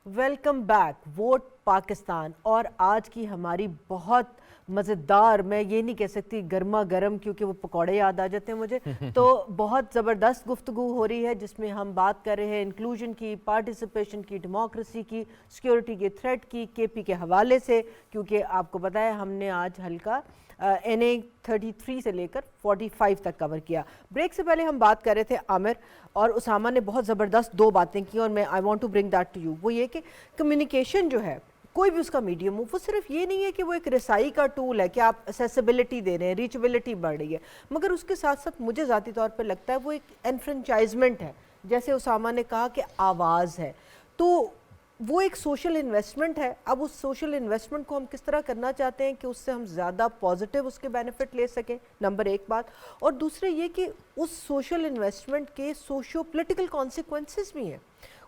Welcome back. Vote Pakistan اور آج کی ہماری بہت مزیدار، میں یہ نہیں کہہ سکتی گرما گرم کیونکہ وہ پکوڑے یاد آ جاتے ہیں مجھے، تو بہت زبردست گفتگو ہو رہی ہے جس میں ہم بات کر رہے ہیں انکلوژن کی، پارٹیسپیشن کی، ڈیموکریسی کی، سیکیورٹی کے تھریٹ کی، کے پی کے حوالے سے، کیونکہ آپ کو پتہ ہے ہم نے آج ہلکا NA 33 سے لے کر 45 تک کور کیا۔ بریک سے پہلے ہم بات کر رہے تھے عامر اور اسامہ نے بہت زبردست دو باتیں کی اور میں I want to bring that to you، وہ یہ کہ کمیونیکیشن جو ہے کوئی بھی اس کا میڈیم ہو، وہ صرف یہ نہیں ہے کہ وہ ایک رسائی کا ٹول ہے کہ آپ اسیسیبلٹی دے رہے ہیں، ریچبلٹی بڑھ رہی ہے، مگر اس کے ساتھ ساتھ مجھے ذاتی طور پر لگتا ہے وہ ایک انفرنچائزمنٹ ہے، جیسے اسامہ نے کہا کہ آواز ہے، تو وہ ایک سوشل انویسٹمنٹ ہے۔ اب اس سوشل انویسٹمنٹ کو ہم کس طرح کرنا چاہتے ہیں کہ اس سے ہم زیادہ پازیٹیو اس کے بینیفٹ لے سکیں، نمبر ایک بات، اور دوسرے یہ کہ اس سوشل انویسٹمنٹ کے سوشو پولیٹیکل کانسیکوینسز بھی ہیں۔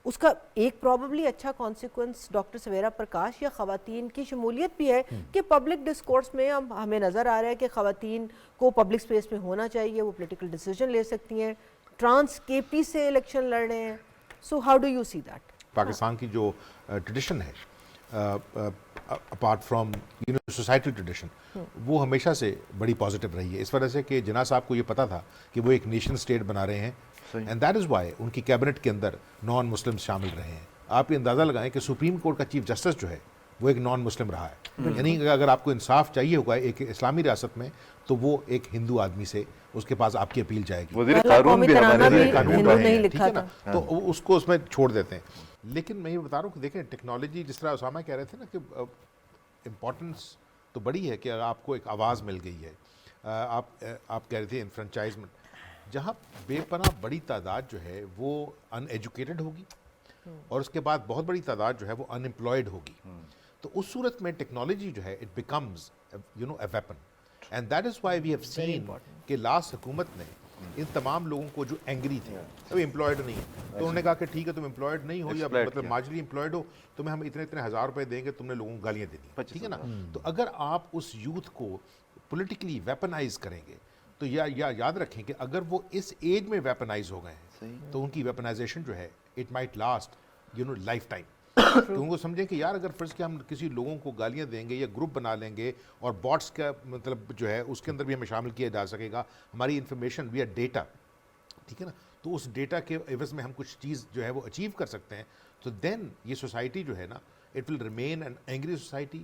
اس کا ایک پروبیبلی اچھا کانسیکوینس ڈاکٹر سویرا پرکاش یا خواتین کی شمولیت بھی ہے کہ پبلک ڈسکورس میں ہمیں نظر آ رہا ہے کہ خواتین کو پبلک سپیس میں ہونا چاہیے، وہ پولیٹیکل ڈیسیجن لے سکتی ہیں، ٹرانس کے پی سے الیکشن لڑ رہے ہیں، so how do you see that? Pakistan کی جو ٹریڈیشن ہے اپارٹ فرام سوسائٹی ٹریڈیشن، وہ ہمیشہ سے بڑی پازیٹیو رہی ہے، اس وجہ سے کہ جناح صاحب کو یہ پتا تھا کہ وہ ایک نیشن اسٹیٹ بنا رہے ہیں، اینڈ دیٹ از وائی ان کی کیبنٹ کے اندر نان مسلم شامل رہے ہیں۔ آپ یہ اندازہ لگائیں کہ سپریم کورٹ کا چیف جسٹس جو ہے وہ ایک نان مسلم رہا ہے، یعنی اگر آپ کو انصاف چاہیے ہوگا ایک اسلامی ریاست میں تو وہ ایک ہندو آدمی سے اس کے پاس آپ کی اپیل جائے گی، وزیر قانون بھی ہمارے ٹھیک ہے نا، تو اس کو اس میں چھوڑ دیتے ہیں۔ لیکن میں یہ بتا رہا ہوں کہ دیکھیں ٹیکنالوجی، جس طرح اسامہ کہہ رہے تھے نا کہ امپورٹنس تو بڑی ہے کہ آپ کو ایک آواز مل گئی ہے، آپ کہہ رہے تھے انفرنچائزمنٹ، جہاں بے پناہ بڑی تعداد جو ہے وہ ان ایجوکیٹڈ ہوگی اور اس کے بعد بہت بڑی تعداد جو ہے وہ ان امپلائڈ ہوگی، تو اس صورت میں ٹیکنالوجی جو ہے it becomes a weapon, and that is why we have seen کہ لاسٹ حکومت نے ان تمام لوگوں کو جو اینگری تھے، ابھی امپلائڈ نہیں، تو انہوں نے کہا کہ ٹھیک ہے تم امپلائڈ نہیں ہو یا مطلب مارجنلی امپلائڈ ہو، تمہیں ہم اتنے اتنے ہزار روپے دیں گے، تم نے لوگوں کو گالیاں دے دی، ٹھیک ہے نا، تو اگر آپ اس یوتھ کو پولیٹیکلی ویپنائز کریں گے تو یاد رکھیں کہ اگر وہ اس ایج میں ویپنائز ہو گئے ہیں تو ان کی ویپنائزیشن جو ہے it might last life time. تو ان کو سمجھیں کہ یار اگر فرض کہ ہم کسی لوگوں کو گالیاں دیں گے یا گروپ بنا لیں گے اور باٹس کا مطلب جو ہے اس کے اندر بھی ہمیں شامل کیا جا سکے گا، ہماری انفارمیشن وی آر ڈیٹا، ٹھیک ہے نا، تو اس ڈیٹا کے عوض میں ہم کچھ چیز جو ہے وہ اچیو کر سکتے ہیں، تو دین یہ سوسائٹی جو ہے نا it will remain an angry society,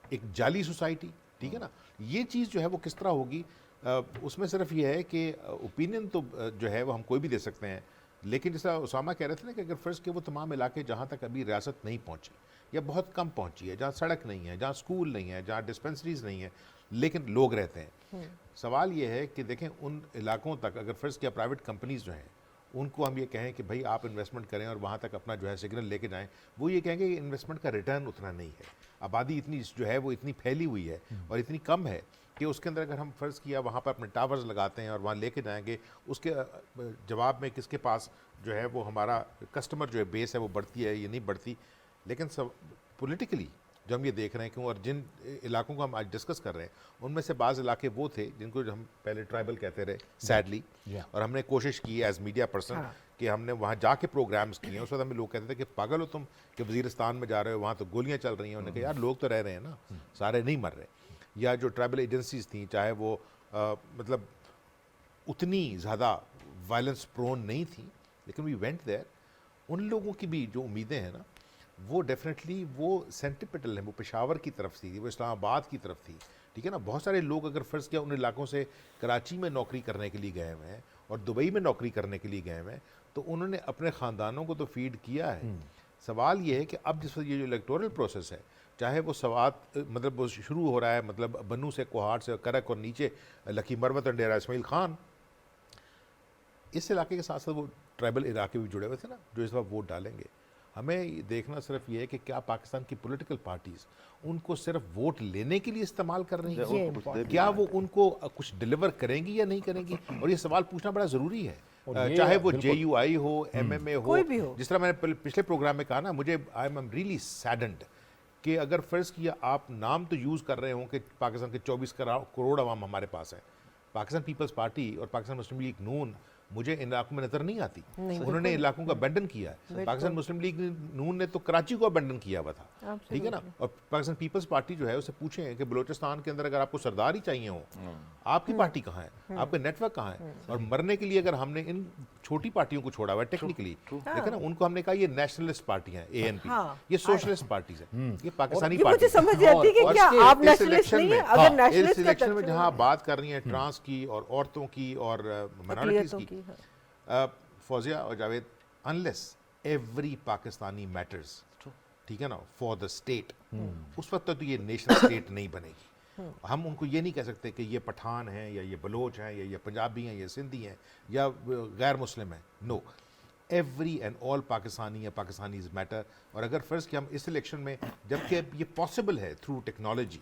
ایک جعلی سوسائٹی، ٹھیک ہے نا۔ یہ چیز جو ہے وہ کس طرح ہوگی، اس میں صرف یہ ہے کہ اوپینین تو جو ہے وہ ہم کوئی بھی دے سکتے ہیں، لیکن جیسا اسامہ کہہ رہے تھے نا کہ اگر فرض کہ وہ تمام علاقے جہاں تک ابھی ریاست نہیں پہنچی یا بہت کم پہنچی ہے، جہاں سڑک نہیں ہے، جہاں اسکول نہیں ہے، جہاں ڈسپنسریز نہیں ہے، لیکن لوگ رہتے ہیں، سوال یہ ہے کہ دیکھیں ان علاقوں تک اگر فرض کیا پرائیویٹ کمپنیز جو ہیں ان کو ہم یہ کہیں کہ بھائی آپ انویسٹمنٹ کریں اور وہاں تک اپنا جو ہے سگنل لے کے جائیں، وہ یہ کہیں گے کہ انویسٹمنٹ کا ریٹرن اتنا نہیں ہے، آبادی اتنی جو ہے وہ اتنی پھیلی ہوئی ہے اور اتنی کم ہے کہ اس کے اندر اگر ہم فرض کیا وہاں پر اپنے ٹاورز لگاتے ہیں اور وہاں لے کے جائیں گے، اس کے جواب میں کس کے پاس جو ہے وہ ہمارا کسٹمر جو ہے بیس ہے وہ بڑھتی ہے یا نہیں بڑھتی۔ لیکن پولیٹیکلی جو ہم یہ دیکھ رہے ہیں کہ اور جن علاقوں کو ہم آج ڈسکس کر رہے ہیں ان میں سے بعض علاقے وہ تھے جن کو ہم پہلے ٹرائبل کہتے رہے سیڈلی، اور ہم نے کوشش کی ایز میڈیا پرسن کہ ہم نے وہاں جا کے پروگرامز کیے ہیں، اس وقت ہمیں لوگ کہتے تھے کہ پاگل ہو تم کہ وزیرستان میں جا رہے ہو، وہاں تو گولیاں چل رہی ہیں، انہوں نے کہا یار لوگ تو رہ رہے ہیں نا، سارے نہیں مر رہے، یا جو ٹرائبل ایجنسیز تھیں چاہے وہ مطلب اتنی زیادہ وائلنس پرون نہیں تھیں، لیکن وی وینٹ دیر، ان لوگوں کی بھی جو امیدیں ہیں نا وہ ڈیفینیٹلی وہ سینٹیپٹل ہیں، وہ پشاور کی طرف تھی، وہ اسلام آباد کی طرف تھی، ٹھیک ہے نا۔ بہت سارے لوگ اگر فرض کیا ان علاقوں سے کراچی میں نوکری کرنے کے لیے گئے ہوئے ہیں اور دبئی میں نوکری کرنے کے لیے گئے ہوئے ہیں، تو انہوں نے اپنے خاندانوں کو تو فیڈ کیا ہے۔ سوال یہ ہے کہ اب جس وقت یہ جو الیکٹورل پروسیس ہے، چاہے وہ سوات مطلب وہ شروع ہو رہا ہے مطلب بنو سے، کوہاٹ سے، کرک اور نیچے لکی مروت اور ڈیرہ اسماعیل خان، اس علاقے کے ساتھ ساتھ وہ ٹرائبل علاقے بھی جڑے ہوئے تھے نا جو اس وقت ووٹ ڈالیں گے۔ ہمیں دیکھنا صرف یہ ہے کہ کیا پاکستان کی پولیٹیکل پارٹیز ان کو صرف ووٹ لینے کے لیے استعمال کر رہی ہیں، کیا وہ ان کو کچھ ڈیلیور کریں گی یا نہیں کریں گی، اور یہ سوال پوچھنا بڑا ضروری ہے، چاہے وہ JUI ہو، MMA ہو، جس طرح میں نے پچھلے پروگرام میں کہا نا، مجھے آئی ایم ریئلی سیڈنڈ کہ اگر فرض کیا آپ نام تو یوز کر رہے ہوں کہ پاکستان کے 24 کروڑ عوام ہمارے پاس ہیں، پاکستان پیپلز پارٹی اور پاکستان مسلم لیگ نون مجھے ان علاقوں میں نظر نہیں آتی. انہوں نے علاقوں کو ابینڈن کیا ہے. پاکستان مسلم لیگ نون نے تو کراچی کو ابینڈن کیا ہوا تھا, ٹھیک ہے نا. اور پاکستان پیپلز پارٹی جو ہے اسے پوچھیں کہ بلوچستان کے اندر اگر آپ کو سردار ہی چاہیے ہو, آپ کی پارٹی کہاں ہے, آپ کا نیٹ ورک کہاں ہے؟ اور مرنے کے لیے اگر ہم نے ان چھوٹی پارٹیوں کو چھوڑا ہوا ہے ٹیکنیکلی, دیکھیں نا, ان کو ہم نے کہا یہ نیشنلسٹ پارٹیاں ہیں, ANP, یہ سوشلسٹ پارٹیز ہیں, یہ پاکستانی پارٹی. مجھے سمجھ آتی کہ کیا آپ نیشنلسٹ نہیں ہیں؟ اگر نیشنلسٹ اس الیکشن میں جہاں بات کر رہی ہیں ٹرانس کی اور عورتوں کی اور مائنورٹیز کی, فوزیہ اور Javed, unless every Pakistani matters, ٹھیک ہے نا, فار دا اسٹیٹ, اس وقت تو یہ نیشنل اسٹیٹ نہیں بنے گی. ہم ان کو یہ نہیں کہہ سکتے کہ یہ پٹھان ہیں یا یہ بلوچ ہیں یا یہ پنجابی ہیں یا سندھی ہیں یا غیر مسلم ہیں. نو, ایوری اینڈ آل پاکستانی یا پاکستانیز میٹر. اور اگر فرض کہ ہم اس الیکشن میں, جبکہ یہ پاسبل ہے تھرو ٹیکنالوجی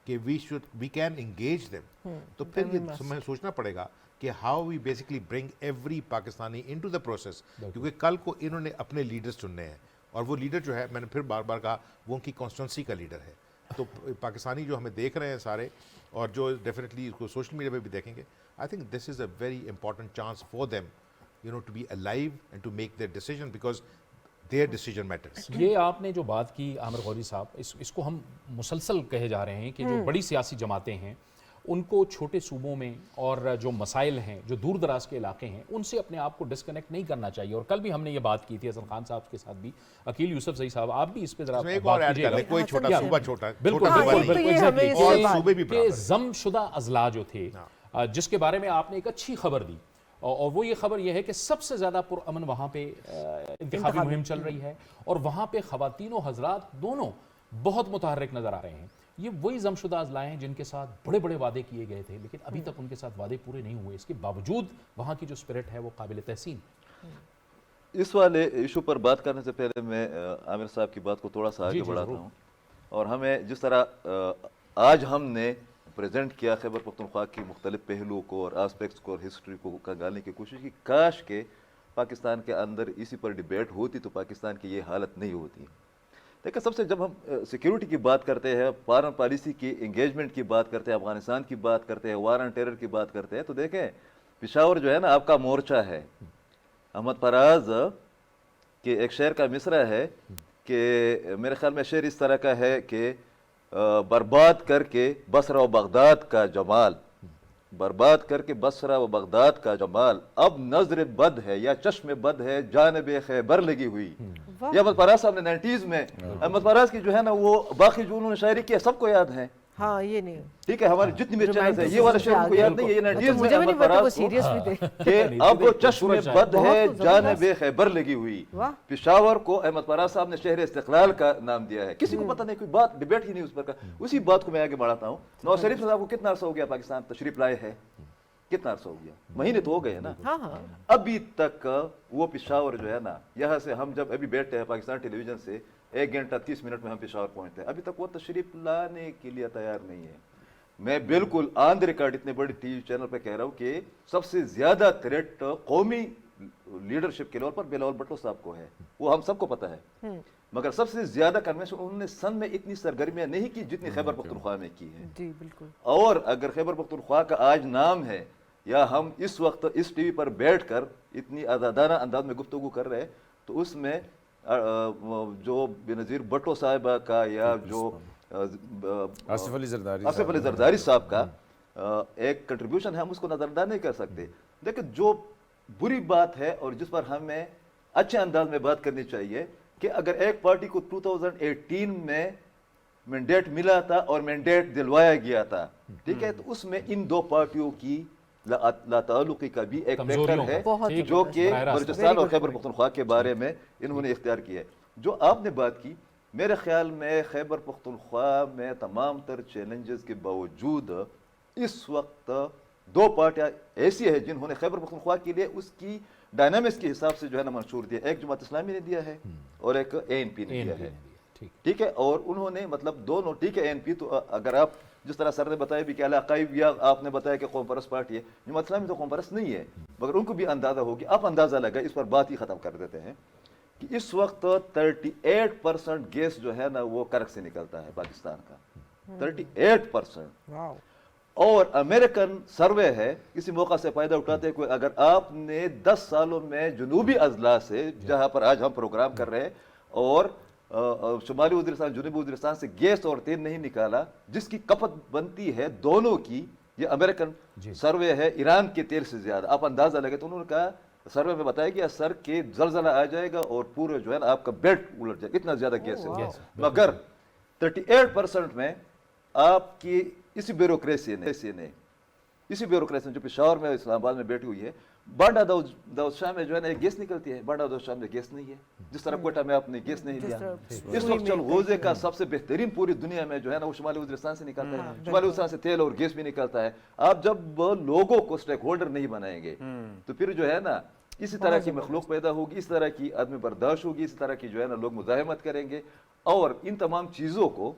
کہ وی کین انگیج دیم, تو پھر یہ ہمیں سوچنا پڑے گا کہ how we basically bring every Pakistani into the process, کیونکہ کل کو انہوں نے اپنے لیڈرز چننے ہیں, اور وہ لیڈر جو ہے, میں نے پھر بار بار کہا, وہ ان کی کانسٹیٹوئنسی کا لیڈر ہے. تو پاکستانی جو ہمیں دیکھ رہے ہیں سارے, اور جو ڈیفینیٹلی اس کو سوشل میڈیا پہ بھی دیکھیں گے, I think this is a very important chance for them, you know, to be alive and to make their decision, because their decision matters. یہ آپ نے جو بات کی عامر غوری صاحب, اس کو ہم مسلسل کہے جا رہے ہیں کہ جو بڑی سیاسی جماعتیں ہیں ان کو چھوٹے صوبوں میں اور جو مسائل ہیں, جو دور دراز کے علاقے ہیں, ان سے اپنے آپ کو ڈسکنیکٹ نہیں کرنا چاہیے. اور کل بھی ہم نے یہ بات کی تھی حسن خان صاحب کے ساتھ بھی, عقیل یوسف زئی صاحب, آپ بھی اس پہ ذرا بات کیجیے. کوئی چھوٹا صوبہ چھوٹا, بالکل کہ ضم شدہ اضلاع جو تھے, جس کے بارے میں آپ نے ایک اچھی خبر دی, اور وہ یہ خبر یہ ہے کہ سب سے زیادہ پرامن وہاں پہ انتخابی مہم چل رہی ہے, اور وہاں پہ خواتین و حضرات دونوں بہت متحرک نظر آ رہے ہیں. یہ وہی ضم شدہ اضلاع ہیں جن کے ساتھ بڑے بڑے وعدے کیے گئے تھے, لیکن ابھی تک ان کے ساتھ وعدے پورے نہیں ہوئے. اس کے باوجود وہاں کی جو اسپرٹ ہے وہ قابل تحسین. اس والے ایشو پر بات کرنے سے پہلے میں عامر صاحب کی بات کو تھوڑا سا آگے بڑھاتا ہوں. اور ہمیں جس طرح آج ہم نے پریزنٹ کیا خیبر پختونخوا کی مختلف پہلوؤں کو اور آسپیکٹس کو اور ہسٹری کو کنگالنے کی کوشش کی, کاش کہ پاکستان کے اندر اسی پر ڈیبیٹ ہوتی تو پاکستان کی یہ حالت نہیں ہوتی. دیکھیں, سب سے جب ہم سیکیورٹی کی بات کرتے ہیں, فارن پالیسی کی انگیجمنٹ کی بات کرتے ہیں, افغانستان کی بات کرتے ہیں, وار آن ٹیرر کی بات کرتے ہیں, تو دیکھیں پشاور جو ہے نا آپ کا مورچہ ہے. احمد فراز کے ایک شعر کا مصرع ہے کہ میرے خیال میں شعر اس طرح کا ہے کہ برباد کر کے بصرہ و بغداد کا جمال, برباد کر کے بصرہ و بغداد کا جمال, اب نظر بد ہے یا چشم بد ہے جانب خیبر لگی ہوئی. یہ احمد فراز صاحب نے 90s میں, احمد فراز کی جو ہے نا وہ باقی جو انہوں نے شاعری کی ہے سب کو یاد ہے. ہاں یہ نہیں, ٹھیک ہے, ہمارے جتنی بھی چینلز ہیں یہ والا شعر ان کو یاد نہیں ہے. یہ 90s میں احمد فراز کہ اب چشم بد ہے جانب خیبر لگی ہوئی. پشاور کو احمد فراز صاحب نے شہر استقلال کا نام دیا ہے. کسی کو پتہ نہیں, کوئی بات ڈیبیٹ ہی نہیں اس پر. اسی بات کو میں آگے بڑھاتا ہوں. نواز شریف صاحب کو کتنا عرصہ ہو گیا پاکستان تشریف لائے ہے؟ کتنا عرصہ ہو گیا؟ مہینے تو ہو گئے نا. ابھی تک وہ پشاور جو ہے نا, یہاں سے ہم جب ابھی بیٹھتے ہیں پاکستان ٹیلی ویژن سے 1 گھنٹہ 30 منٹ میں ہم پشاور پہنچتے ہیں, ابھی تک وہ تشریف لانے کے لیے تیار نہیں ہے. میں بالکل آن دی ریکارڈ اتنے بڑے ٹی وی چینل پہ کہہ رہا ہوں کہ سب سے زیادہ تھریٹ قومی لیڈرشپ کے طور پر بلاول بھٹو صاحب کو ہے, وہ ہم سب کو پتہ ہے. مگر سب سے زیادہ کنونشن انہوں نے سن میں اتنی سرگرمیاں نہیں کی جتنی خیبر پختونخوا میں کی ہے. جی بالکل. اور اگر خیبر پختونخوا کا آج نام ہے, یا ہم اس وقت اس ٹی وی پر بیٹھ کر اتنی آزادانہ انداز میں گفتگو کر رہے, تو اس میں جو بنظیر بھٹو صاحبہ کا یا جو آصف علی زرداری صاحب کا ایک کنٹریبیوشن ہے, ہم اس کو نظر انداز نہیں کر سکتے. لیکن جو بری بات ہے اور جس پر ہمیں اچھے انداز میں بات کرنی چاہیے کہ اگر ایک پارٹی کو 2018 میں مینڈیٹ ملا تھا اور مینڈیٹ دلوایا گیا تھا, ٹھیک ہے, تو اس میں ان دو پارٹیوں کی لا تعلقی کا بھی ایک فیکٹر ہے جو کہ بلوچستان اور خیبر پختونخوا کے بارے میں انہوں نے اختیار کیا ہے. جو آپ نے بات کی, میرے خیال میں خیبر پختونخوا میں تمام تر چیلنجز کے باوجود اس وقت 2 پارٹیاں ایسی ہیں جنہوں نے خیبر پختونخوا کے لیے اس کی ڈائنامکس کے حساب سے جو ہے نا منشور دیا. ایک جماعت اسلامی نے دیا ہے اور ایک ANP نے دیا ہے, ٹھیک ہے. اور انہوں نے مطلب دونوں, ٹھیک ہے ANP تو اگر آپ جس طرح سر نے بتایا بھی کہ علاقائی, یا آپ نے بتایا کہ قوم پرست پارٹی ہے, جماعت اسلامی تو قوم پرست نہیں ہے, مگر ان کو بھی اندازہ ہوگی. آپ اندازہ لگا, اس پر بات ہی ختم کر دیتے ہیں کہ اس وقت 38% گیس جو ہے نا وہ کرک سے نکلتا ہے پاکستان کا, 38%. اور امریکن سروے ہے، کسی موقع سے فائدہ اٹھاتے ہیں، اگر آپ نے 10 سالوں میں جنوبی اضلاع سے جہاں پر آج ہم پروگرام کر رہے ہیں اور شمالی وزیرستان جنوبی وزیرستان سے گیس اور تیل نہیں نکالا، جس کی کھپت بنتی ہے دونوں کی، یہ امریکن سروے ہے، ایران کے تیل سے زیادہ، آپ اندازہ لگے تو انہوں نے کہا سروے میں بتایا کہ سر کے زلزلہ آ جائے گا اور پورے جو ہے نا آپ کا بیلٹ الٹ جائے گا، اتنا زیادہ گیس ہے. مگر 38% میں آپ کی اسی بیوروکریسی نے جو پشاور میں اسلام آباد میں بیٹھی ہوئی ہے، بانڈا داؤد شاہ میں جو ہے نا گیس نکلتی ہے، بانڈا داؤد شاہ میں گیس نہیں ہے، جس طرح کوئٹہ میں آپ نے گیس نہیں لیا. اس وقت چلغوزے کا سب سے بہترین پوری دنیا میں جو ہے نا وہ شمالی وزیرستان سے نکلتا ہے، شمالی وزیرستان سے تیل اور گیس بھی نکلتا ہے. آپ جب لوگوں کو سٹیک ہولڈر نہیں بنائیں گے تو پھر جو ہے نا اسی طرح کی مخلوق پیدا ہوگی، اس طرح کی عدم برداشت ہوگی، اس طرح کی جو ہے نا لوگ مزاحمت کریں گے. اور ان تمام چیزوں کو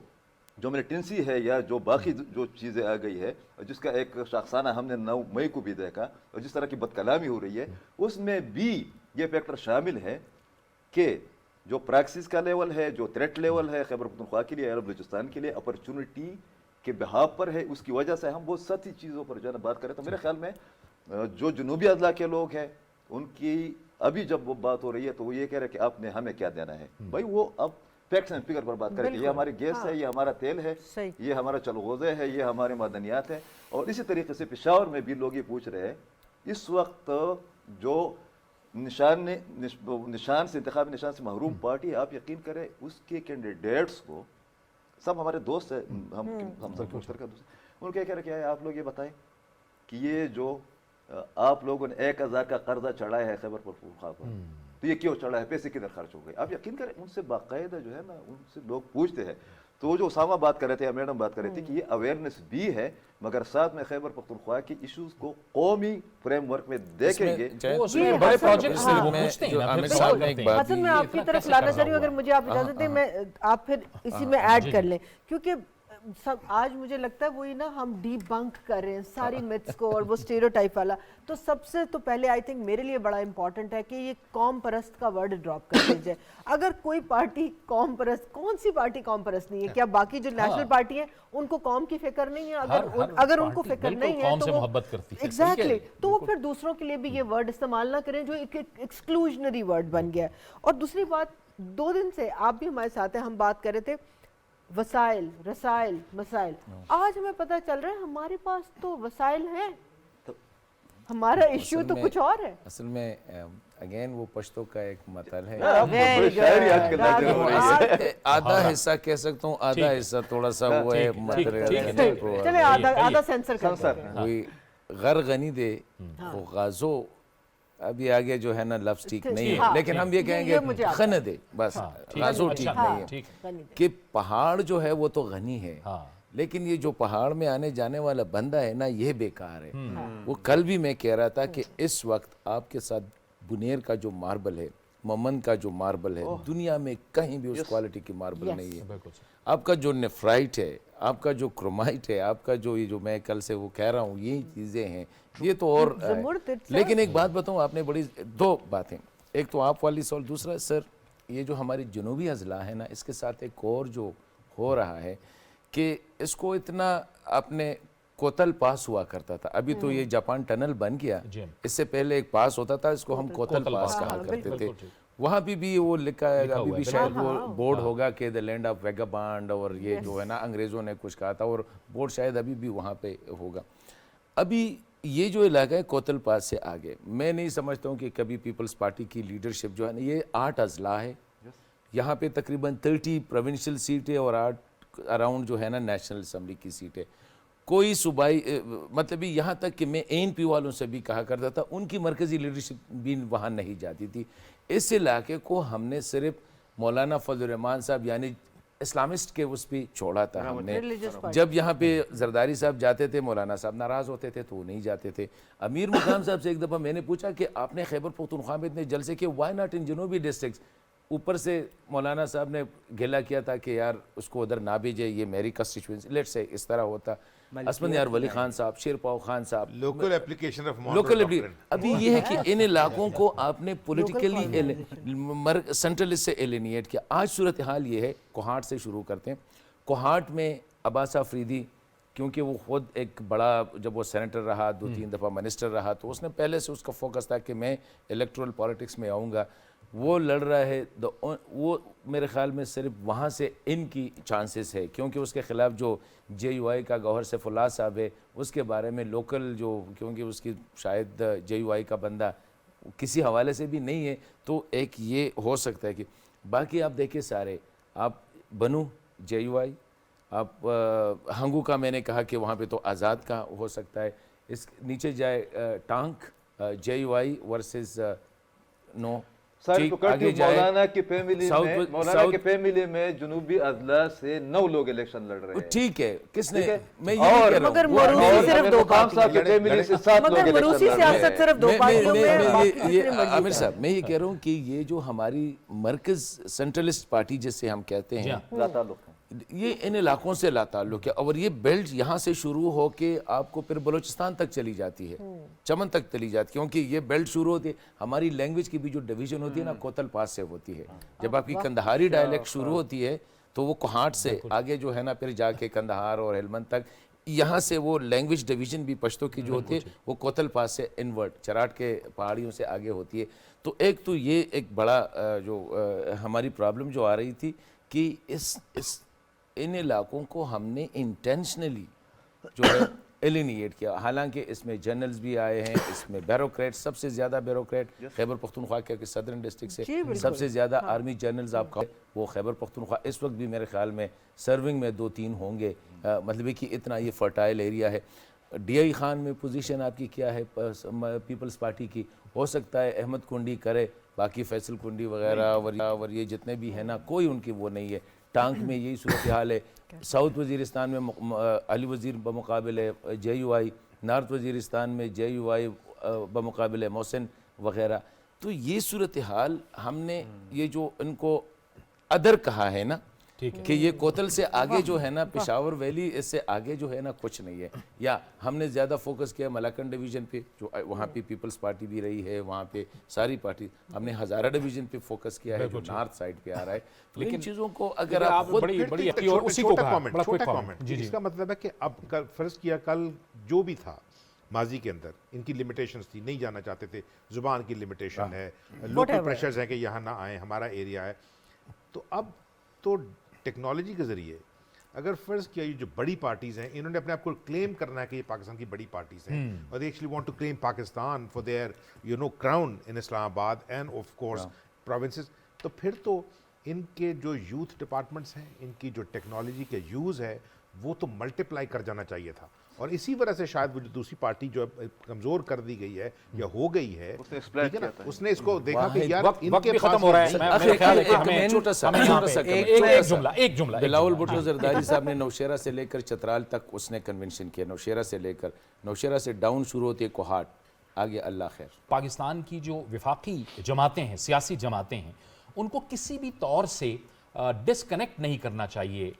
جو ملیٹنسی ہے یا جو باقی جو چیزیں آ گئی ہے، جس کا ایک شاخسانہ ہم نے 9 مئی کو بھی دیکھا، اور جس طرح کی بد کلامی ہو رہی ہے، اس میں بھی یہ فیکٹر شامل ہے کہ جو پریکسس کا لیول ہے، جو تھریٹ لیول ہے خیبر پختونخوا کے لیے، عرب بلوچستان کے لیے، اپرچونٹی کے بہاف پر ہے، اس کی وجہ سے ہم بہت سطحی چیزوں پر جو ہے نا بات کریں. تو میرے خیال میں جو جنوبی اضلاع کے لوگ ہیں ان کی ابھی جب وہ بات ہو رہی ہے تو وہ یہ کہہ رہے ہیں کہ آپ نے ہمیں کیا دینا ہے. بھائی وہ اب فیکٹس اینڈ فگر پر بات کریں کہ یہ ہماری گیس ہے، یہ ہمارا تیل ہے، یہ ہمارا چلغوزے ہے، یہ ہمارے معدنیات ہیں. اور اسی طریقے سے پشاور میں بھی لوگ یہ پوچھ رہے ہیں اس وقت جو نشان سے انتخابی نشان سے محروم پارٹی ہے، آپ یقین کریں اس کے کینڈیڈیٹس کو، سب ہمارے دوست ہیں، ہم سب مشترکہ دوست ہیں، ان کو کہہ رہے کہ آپ لوگ یہ بتائیں کہ یہ جو آپ لوگوں نے 1000 کا قرضہ چڑھایا ہے خیبر پختونخوا پر، تو یہ کیوں چڑھا ہے، پیسے کدھر خرچ ہو گئے. آپ یقین کریں ان سے باقاعدہ جو ہے نا ان سے لوگ پوچھتے ہیں. تو وہ جو اسامہ بات کر رہے تھے یا میڈم بات کر رہے تھے کہ یہ اویئرنیس بھی ہے، مگر ساتھ میں خیبر پختونخوا کی ایشوز کو قومی فریم ورک میں دیکھیں گے. بڑے پروجیکٹس سے وہ پوچھتے ہیں. حسن میں آپ کی طرف لانا چاہ رہی ہوں، اگر مجھے آپ اجازت دیں میں آپ پھر اسی میں ایڈ کر لیں، کیونکہ آج مجھے لگتا ہے وہی نا ہم ڈی بنک کر رہے ہیں ساری میتھس کو اور وہ اسٹیریوٹائپ والا. تو سب سے تو پہلے آئی تھنک میرے لیے بڑا امپورٹنٹ ہے کہ یہ قوم پرست کا ورڈ ڈراپ کر دیا جائے. اگر کوئی پارٹی قوم پرست، کون سی پارٹی قوم پرست نہیں ہے؟ کیا باقی جو نیشنل پارٹی ہیں ان کو قوم کی فکر نہیں ہے؟ اگر ان کو فکر نہیں ہے تو محبت کرتی ہے ایگزیکٹلی، تو وہ پھر دوسروں کے لیے بھی یہ ورڈ استعمال نہ کریں جو ایک ایکسکلوژنری ورڈ بن گیا ہے. اور دوسری بات، 2 دن سے آپ بھی ہمارے ساتھ ہیں، ہم بات کر رہے تھے وسائل، رسائل، مسائل. آج ہمیں پتہ چل رہا ہے ہمارے پاس تو وسائل ہیں، ہمارا ایشو تو کچھ اور ہے. اصل میں اگین وہ پشتو کا ایک مطلب ہے، آدھا حصہ کہہ سکتا ہوں، آدھا حصہ تھوڑا سا وہ ہے چلے آدھا سینسر وہی غر غنی دے وہ غازو. ابھی آگے جو ہے نا لفظ ٹھیک نہیں ہے، لیکن ہم یہ کہیں گے خن دے، بس غازو ٹھیک نہیں ہے. کہ پہاڑ جو ہے وہ تو غنی ہے، لیکن یہ جو پہاڑ میں آنے جانے والا بندہ ہے نا یہ بیکار ہے. وہ کل بھی میں کہہ رہا تھا کہ اس وقت آپ کے ساتھ بنیر کا جو ماربل ہے، ممن کا جو ماربل ہے، دنیا میں کہیں بھی اس کوالٹی کی ماربل نہیں ہے. آپ کا جو نیفرائٹ ہے، آپ کا جو کرومائٹ ہے، آپ کا جو یہ جو میں کل سے وہ کہہ رہا ہوں یہی چیزیں ہیں، یہ تو اور. لیکن ایک بات بتاؤں، آپ نے بڑی 2 باتیں، ایک تو آپ والی سوال، دوسرا سر یہ جو ہماری جنوبی اضلاع ہے نا اس کے ساتھ ایک اور جو ہو رہا ہے کہ اس کو اتنا اپنے کوتل پاس ہوا کرتا تھا. ابھی تو یہ جاپان ٹنل بن گیا، اس سے پہلے ایک پاس ہوتا تھا، اس کو ہم کوتل پاس کہا کرتے تھے. وہاں بھی وہ لکھا ہے، ابھی بھی شاید وہ بورڈ ہوگا کہ دا لینڈ آف ویگابانڈ، اور یہ جو ہے نا انگریزوں نے کچھ کہا تھا، اور بورڈ شاید ابھی بھی وہاں پہ ہوگا. ابھی یہ جو علاقہ ہے کوتل پاس سے آگے، میں نہیں سمجھتا ہوں کہ کبھی پیپلز پارٹی کی لیڈرشپ جو ہے نا، یہ 8 اضلاع ہے، یہاں پہ تقریباً 30 پروونشل سیٹیں اور 8 اراؤنڈ جو ہے نا نیشنل اسمبلی کی سیٹیں. کوئی صوبائی مطلب یہاں تک کہ میں ANP والوں سے بھی کہا کرتا تھا ان کی مرکزی لیڈرشپ بھی وہاں نہیں جاتی تھی. اس علاقے کو ہم نے صرف مولانا فضل الرحمان صاحب یعنی اسلامسٹ کے اس پہ چھوڑا تھا ہم نے. جب یہاں پہ زرداری صاحب جاتے تھے مولانا صاحب ناراض ہوتے تھے تو وہ نہیں جاتے تھے. امیر مقام صاحب سے ایک دفعہ میں نے پوچھا کہ آپ نے خیبر پختونخوا میں اتنے جلسے کیے، وائی ناٹ ان جنوبی ڈسٹرکٹس؟ اوپر سے مولانا صاحب نے گلہ کیا تھا کہ یار اس کو ادھر نہ بھیجے، یہ میری کنسٹیچوئنسی، لیٹ سے اس طرح ہوتا. اسمند یار ولی خان صاحب، شیر پاؤ خان صاحب، لوکل اپلیکیشن آف لوکل. ابھی یہ ہے کہ ان علاقوں کو آپ نے پولیٹیکلی سینٹرلسٹ سے ایلینیٹ کیا. آج صورتحال یہ ہے، کوہاٹ سے شروع کرتے ہیں. کوہاٹ میں عباسہ فریدی کیونکہ وہ خود ایک بڑا جب وہ سینیٹر رہا 2-3 دفعہ منسٹر رہا تو اس نے پہلے سے اس کا فوکس تھا کہ میں الیکٹرل پالیٹکس میں آؤں گا. وہ لڑ رہا ہے وہ میرے خیال میں صرف وہاں سے ان کی چانسز ہے کیونکہ اس کے خلاف جو جے یو آئی کا گوہر سیف اللہ صاحب ہے اس کے بارے میں لوکل جو کیونکہ اس کی شاید جے یو آئی کا بندہ کسی حوالے سے بھی نہیں ہے تو ایک یہ ہو سکتا ہے کہ باقی آپ دیکھیں سارے آپ بنو جے یو آئی آپ ہنگو کا میں نے کہا کہ وہاں پہ تو آزاد کا ہو سکتا ہے. اس نیچے جائے ٹانک جے یو آئی ورسز نو مولانا کی فیملی میں جنوبی اضلاع سے 9 لوگ الیکشن لڑ رہے ہیں. ٹھیک ہے کس نے میں یہ کہہ رہا ہوں مگر مروسی صرف 2 عامر صاحب میں یہ کہہ رہا ہوں کہ یہ جو ہماری مرکز سینٹرلسٹ پارٹی جسے ہم کہتے ہیں یہ ان علاقوں سے لا تعلق ہے اور یہ بیلٹ یہاں سے شروع ہو کے آپ کو پھر بلوچستان تک چلی جاتی ہے چمن تک چلی جاتی ہے کیونکہ یہ بیلٹ شروع ہوتی ہے. ہماری لینگویج کی بھی جو ڈویژن ہوتی ہے نا کوتل پاس سے ہوتی ہے. جب آپ کی کندہاری ڈائلیکٹ شروع ہوتی ہے تو وہ کوہاٹ سے آگے جو ہے نا پھر جا کے کندہار اور ہلمند تک یہاں سے وہ لینگویج ڈویژن بھی پشتو کی جو ہوتی ہے وہ کوتل پاس سے انورڈ چراٹ کے پہاڑیوں سے آگے ہوتی ہے. تو ایک تو یہ ایک بڑا جو ہماری پرابلم جو آ رہی تھی کہ ان علاقوں کو ہم نے انٹینشنلی جو ہے ایلینیٹ کیا. حالانکہ اس میں جنرلز بھی آئے ہیں اس میں بیوروکریٹ سب سے زیادہ بیوروکریٹ خیبر پختونخوا کے صدرن ڈسٹرکٹ سے سب سے زیادہ آرمی جنرلز آپ کا وہ خیبر پختونخوا اس وقت بھی میرے خیال میں سرونگ میں 2-3 ہوں گے. مطلب ہے کہ اتنا یہ فرٹائل ایریا ہے. ڈی آئی خان میں پوزیشن آپ کی کیا ہے پیپلز پارٹی کی؟ ہو سکتا ہے احمد کنڈی کرے باقی فیصل کنڈی وغیرہ اور یہ جتنے بھی ہیں نا کوئی ان کی وہ نہیں ہے. ٹانک میں یہی صورتحال ہے. ساؤتھ وزیرستان میں علی وزیر بمقابل جے یو آئی, نارتھ وزیرستان میں جے یو آئی بمقابل محسن وغیرہ. تو یہ صورتحال ہم نے یہ جو ان کو ادر کہا ہے نا کہ یہ کوتل سے آگے جو ہے نا پشاور ویلی اس سے آگے جو ہے نا کچھ نہیں ہے. یا ہم نے زیادہ فوکس کیا ملاکن ڈویژن پہ جو وہاں پہ پیپلز پارٹی بھی رہی ہے وہاں پہ ساری پارٹی. ہم نے ہزارہ ڈویژن پہ فوکس کیا ہے جو نارتھ سائڈ پہ آ رہا ہے. لیکن چیزوں کو اگر آپ چھوٹا کامنٹ اس کا مطلب ہے کہ اب فرض کیا کل جو بھی تھا ماضی کے اندر ان کی لمیٹیشنز تھی نہیں جانا چاہتے تھے زبان کی لمیٹیشن ہے لوکل پریشرز ہیں کہ یہاں نہ آئیں ہمارا ایریا ہے. تو اب تو ٹیکنالوجی کے ذریعے اگر فرض کیا یہ جو بڑی پارٹیز ہیں انہوں نے اپنے آپ کو کلیم کرنا ہے کہ یہ پاکستان کی بڑی پارٹیز ہیں اور they actually want to claim Pakistan for their crown in Islam Abad and of course provinces. تو پھر تو ان کے جو یوتھ ڈپارٹمنٹس ہیں ان کی جو ٹیکنالوجی کے یوز ہے وہ تو ملٹیپلائی کر جانا چاہیے تھا. اور اسی وجہ سے شاید وہ جو دوسری پارٹی جو کمزور کر دی گئی ہے یا ہو گئی ہے اس نے اس کو دیکھا کہ یار ان کے ختم ہو رہا ہے. ایک جملہ بلاول بھٹو زرداری صاحب نے نوشہرہ سے لے کر چترال تک اس نے کنونشن کیا. نوشہرہ سے لے کر نوشہرہ سے ڈاؤن شروع ہوتی ہے کوہاٹ آگے اللہ خیر. پاکستان کی جو وفاقی جماعتیں ہیں سیاسی جماعتیں ہیں ان کو کسی بھی طور سے ڈسکنیکٹ نہیں کرنا چاہیے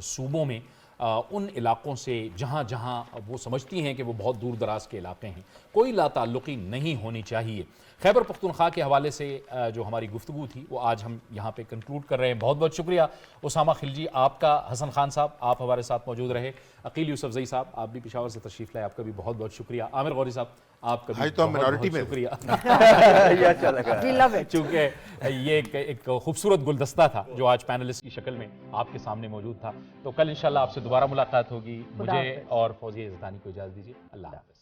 صوبوں میں ان علاقوں سے جہاں جہاں وہ سمجھتی ہیں کہ وہ بہت دور دراز کے علاقے ہیں. کوئی لا تعلقی نہیں ہونی چاہیے. خیبر پختونخوا کے حوالے سے جو ہماری گفتگو تھی وہ آج ہم یہاں پہ کنکلوڈ کر رہے ہیں. بہت بہت شکریہ اسامہ خلجی آپ کا, حسن خان صاحب آپ ہمارے ساتھ موجود رہے, عقیل یوسفزئی صاحب آپ بھی پشاور سے تشریف لائے آپ کا بھی بہت بہت شکریہ, عامر غوری صاحب آپ کا بھی بہت شکریہ. چونکہ یہ ایک خوبصورت گلدستہ تھا جو آج پینلسٹ کی شکل میں آپ کے سامنے موجود تھا. تو کل انشاءاللہ آپ سے دوبارہ ملاقات ہوگی. مجھے اور فوزیہ عزتانی کو اجازت دیجیے. اللہ حافظ.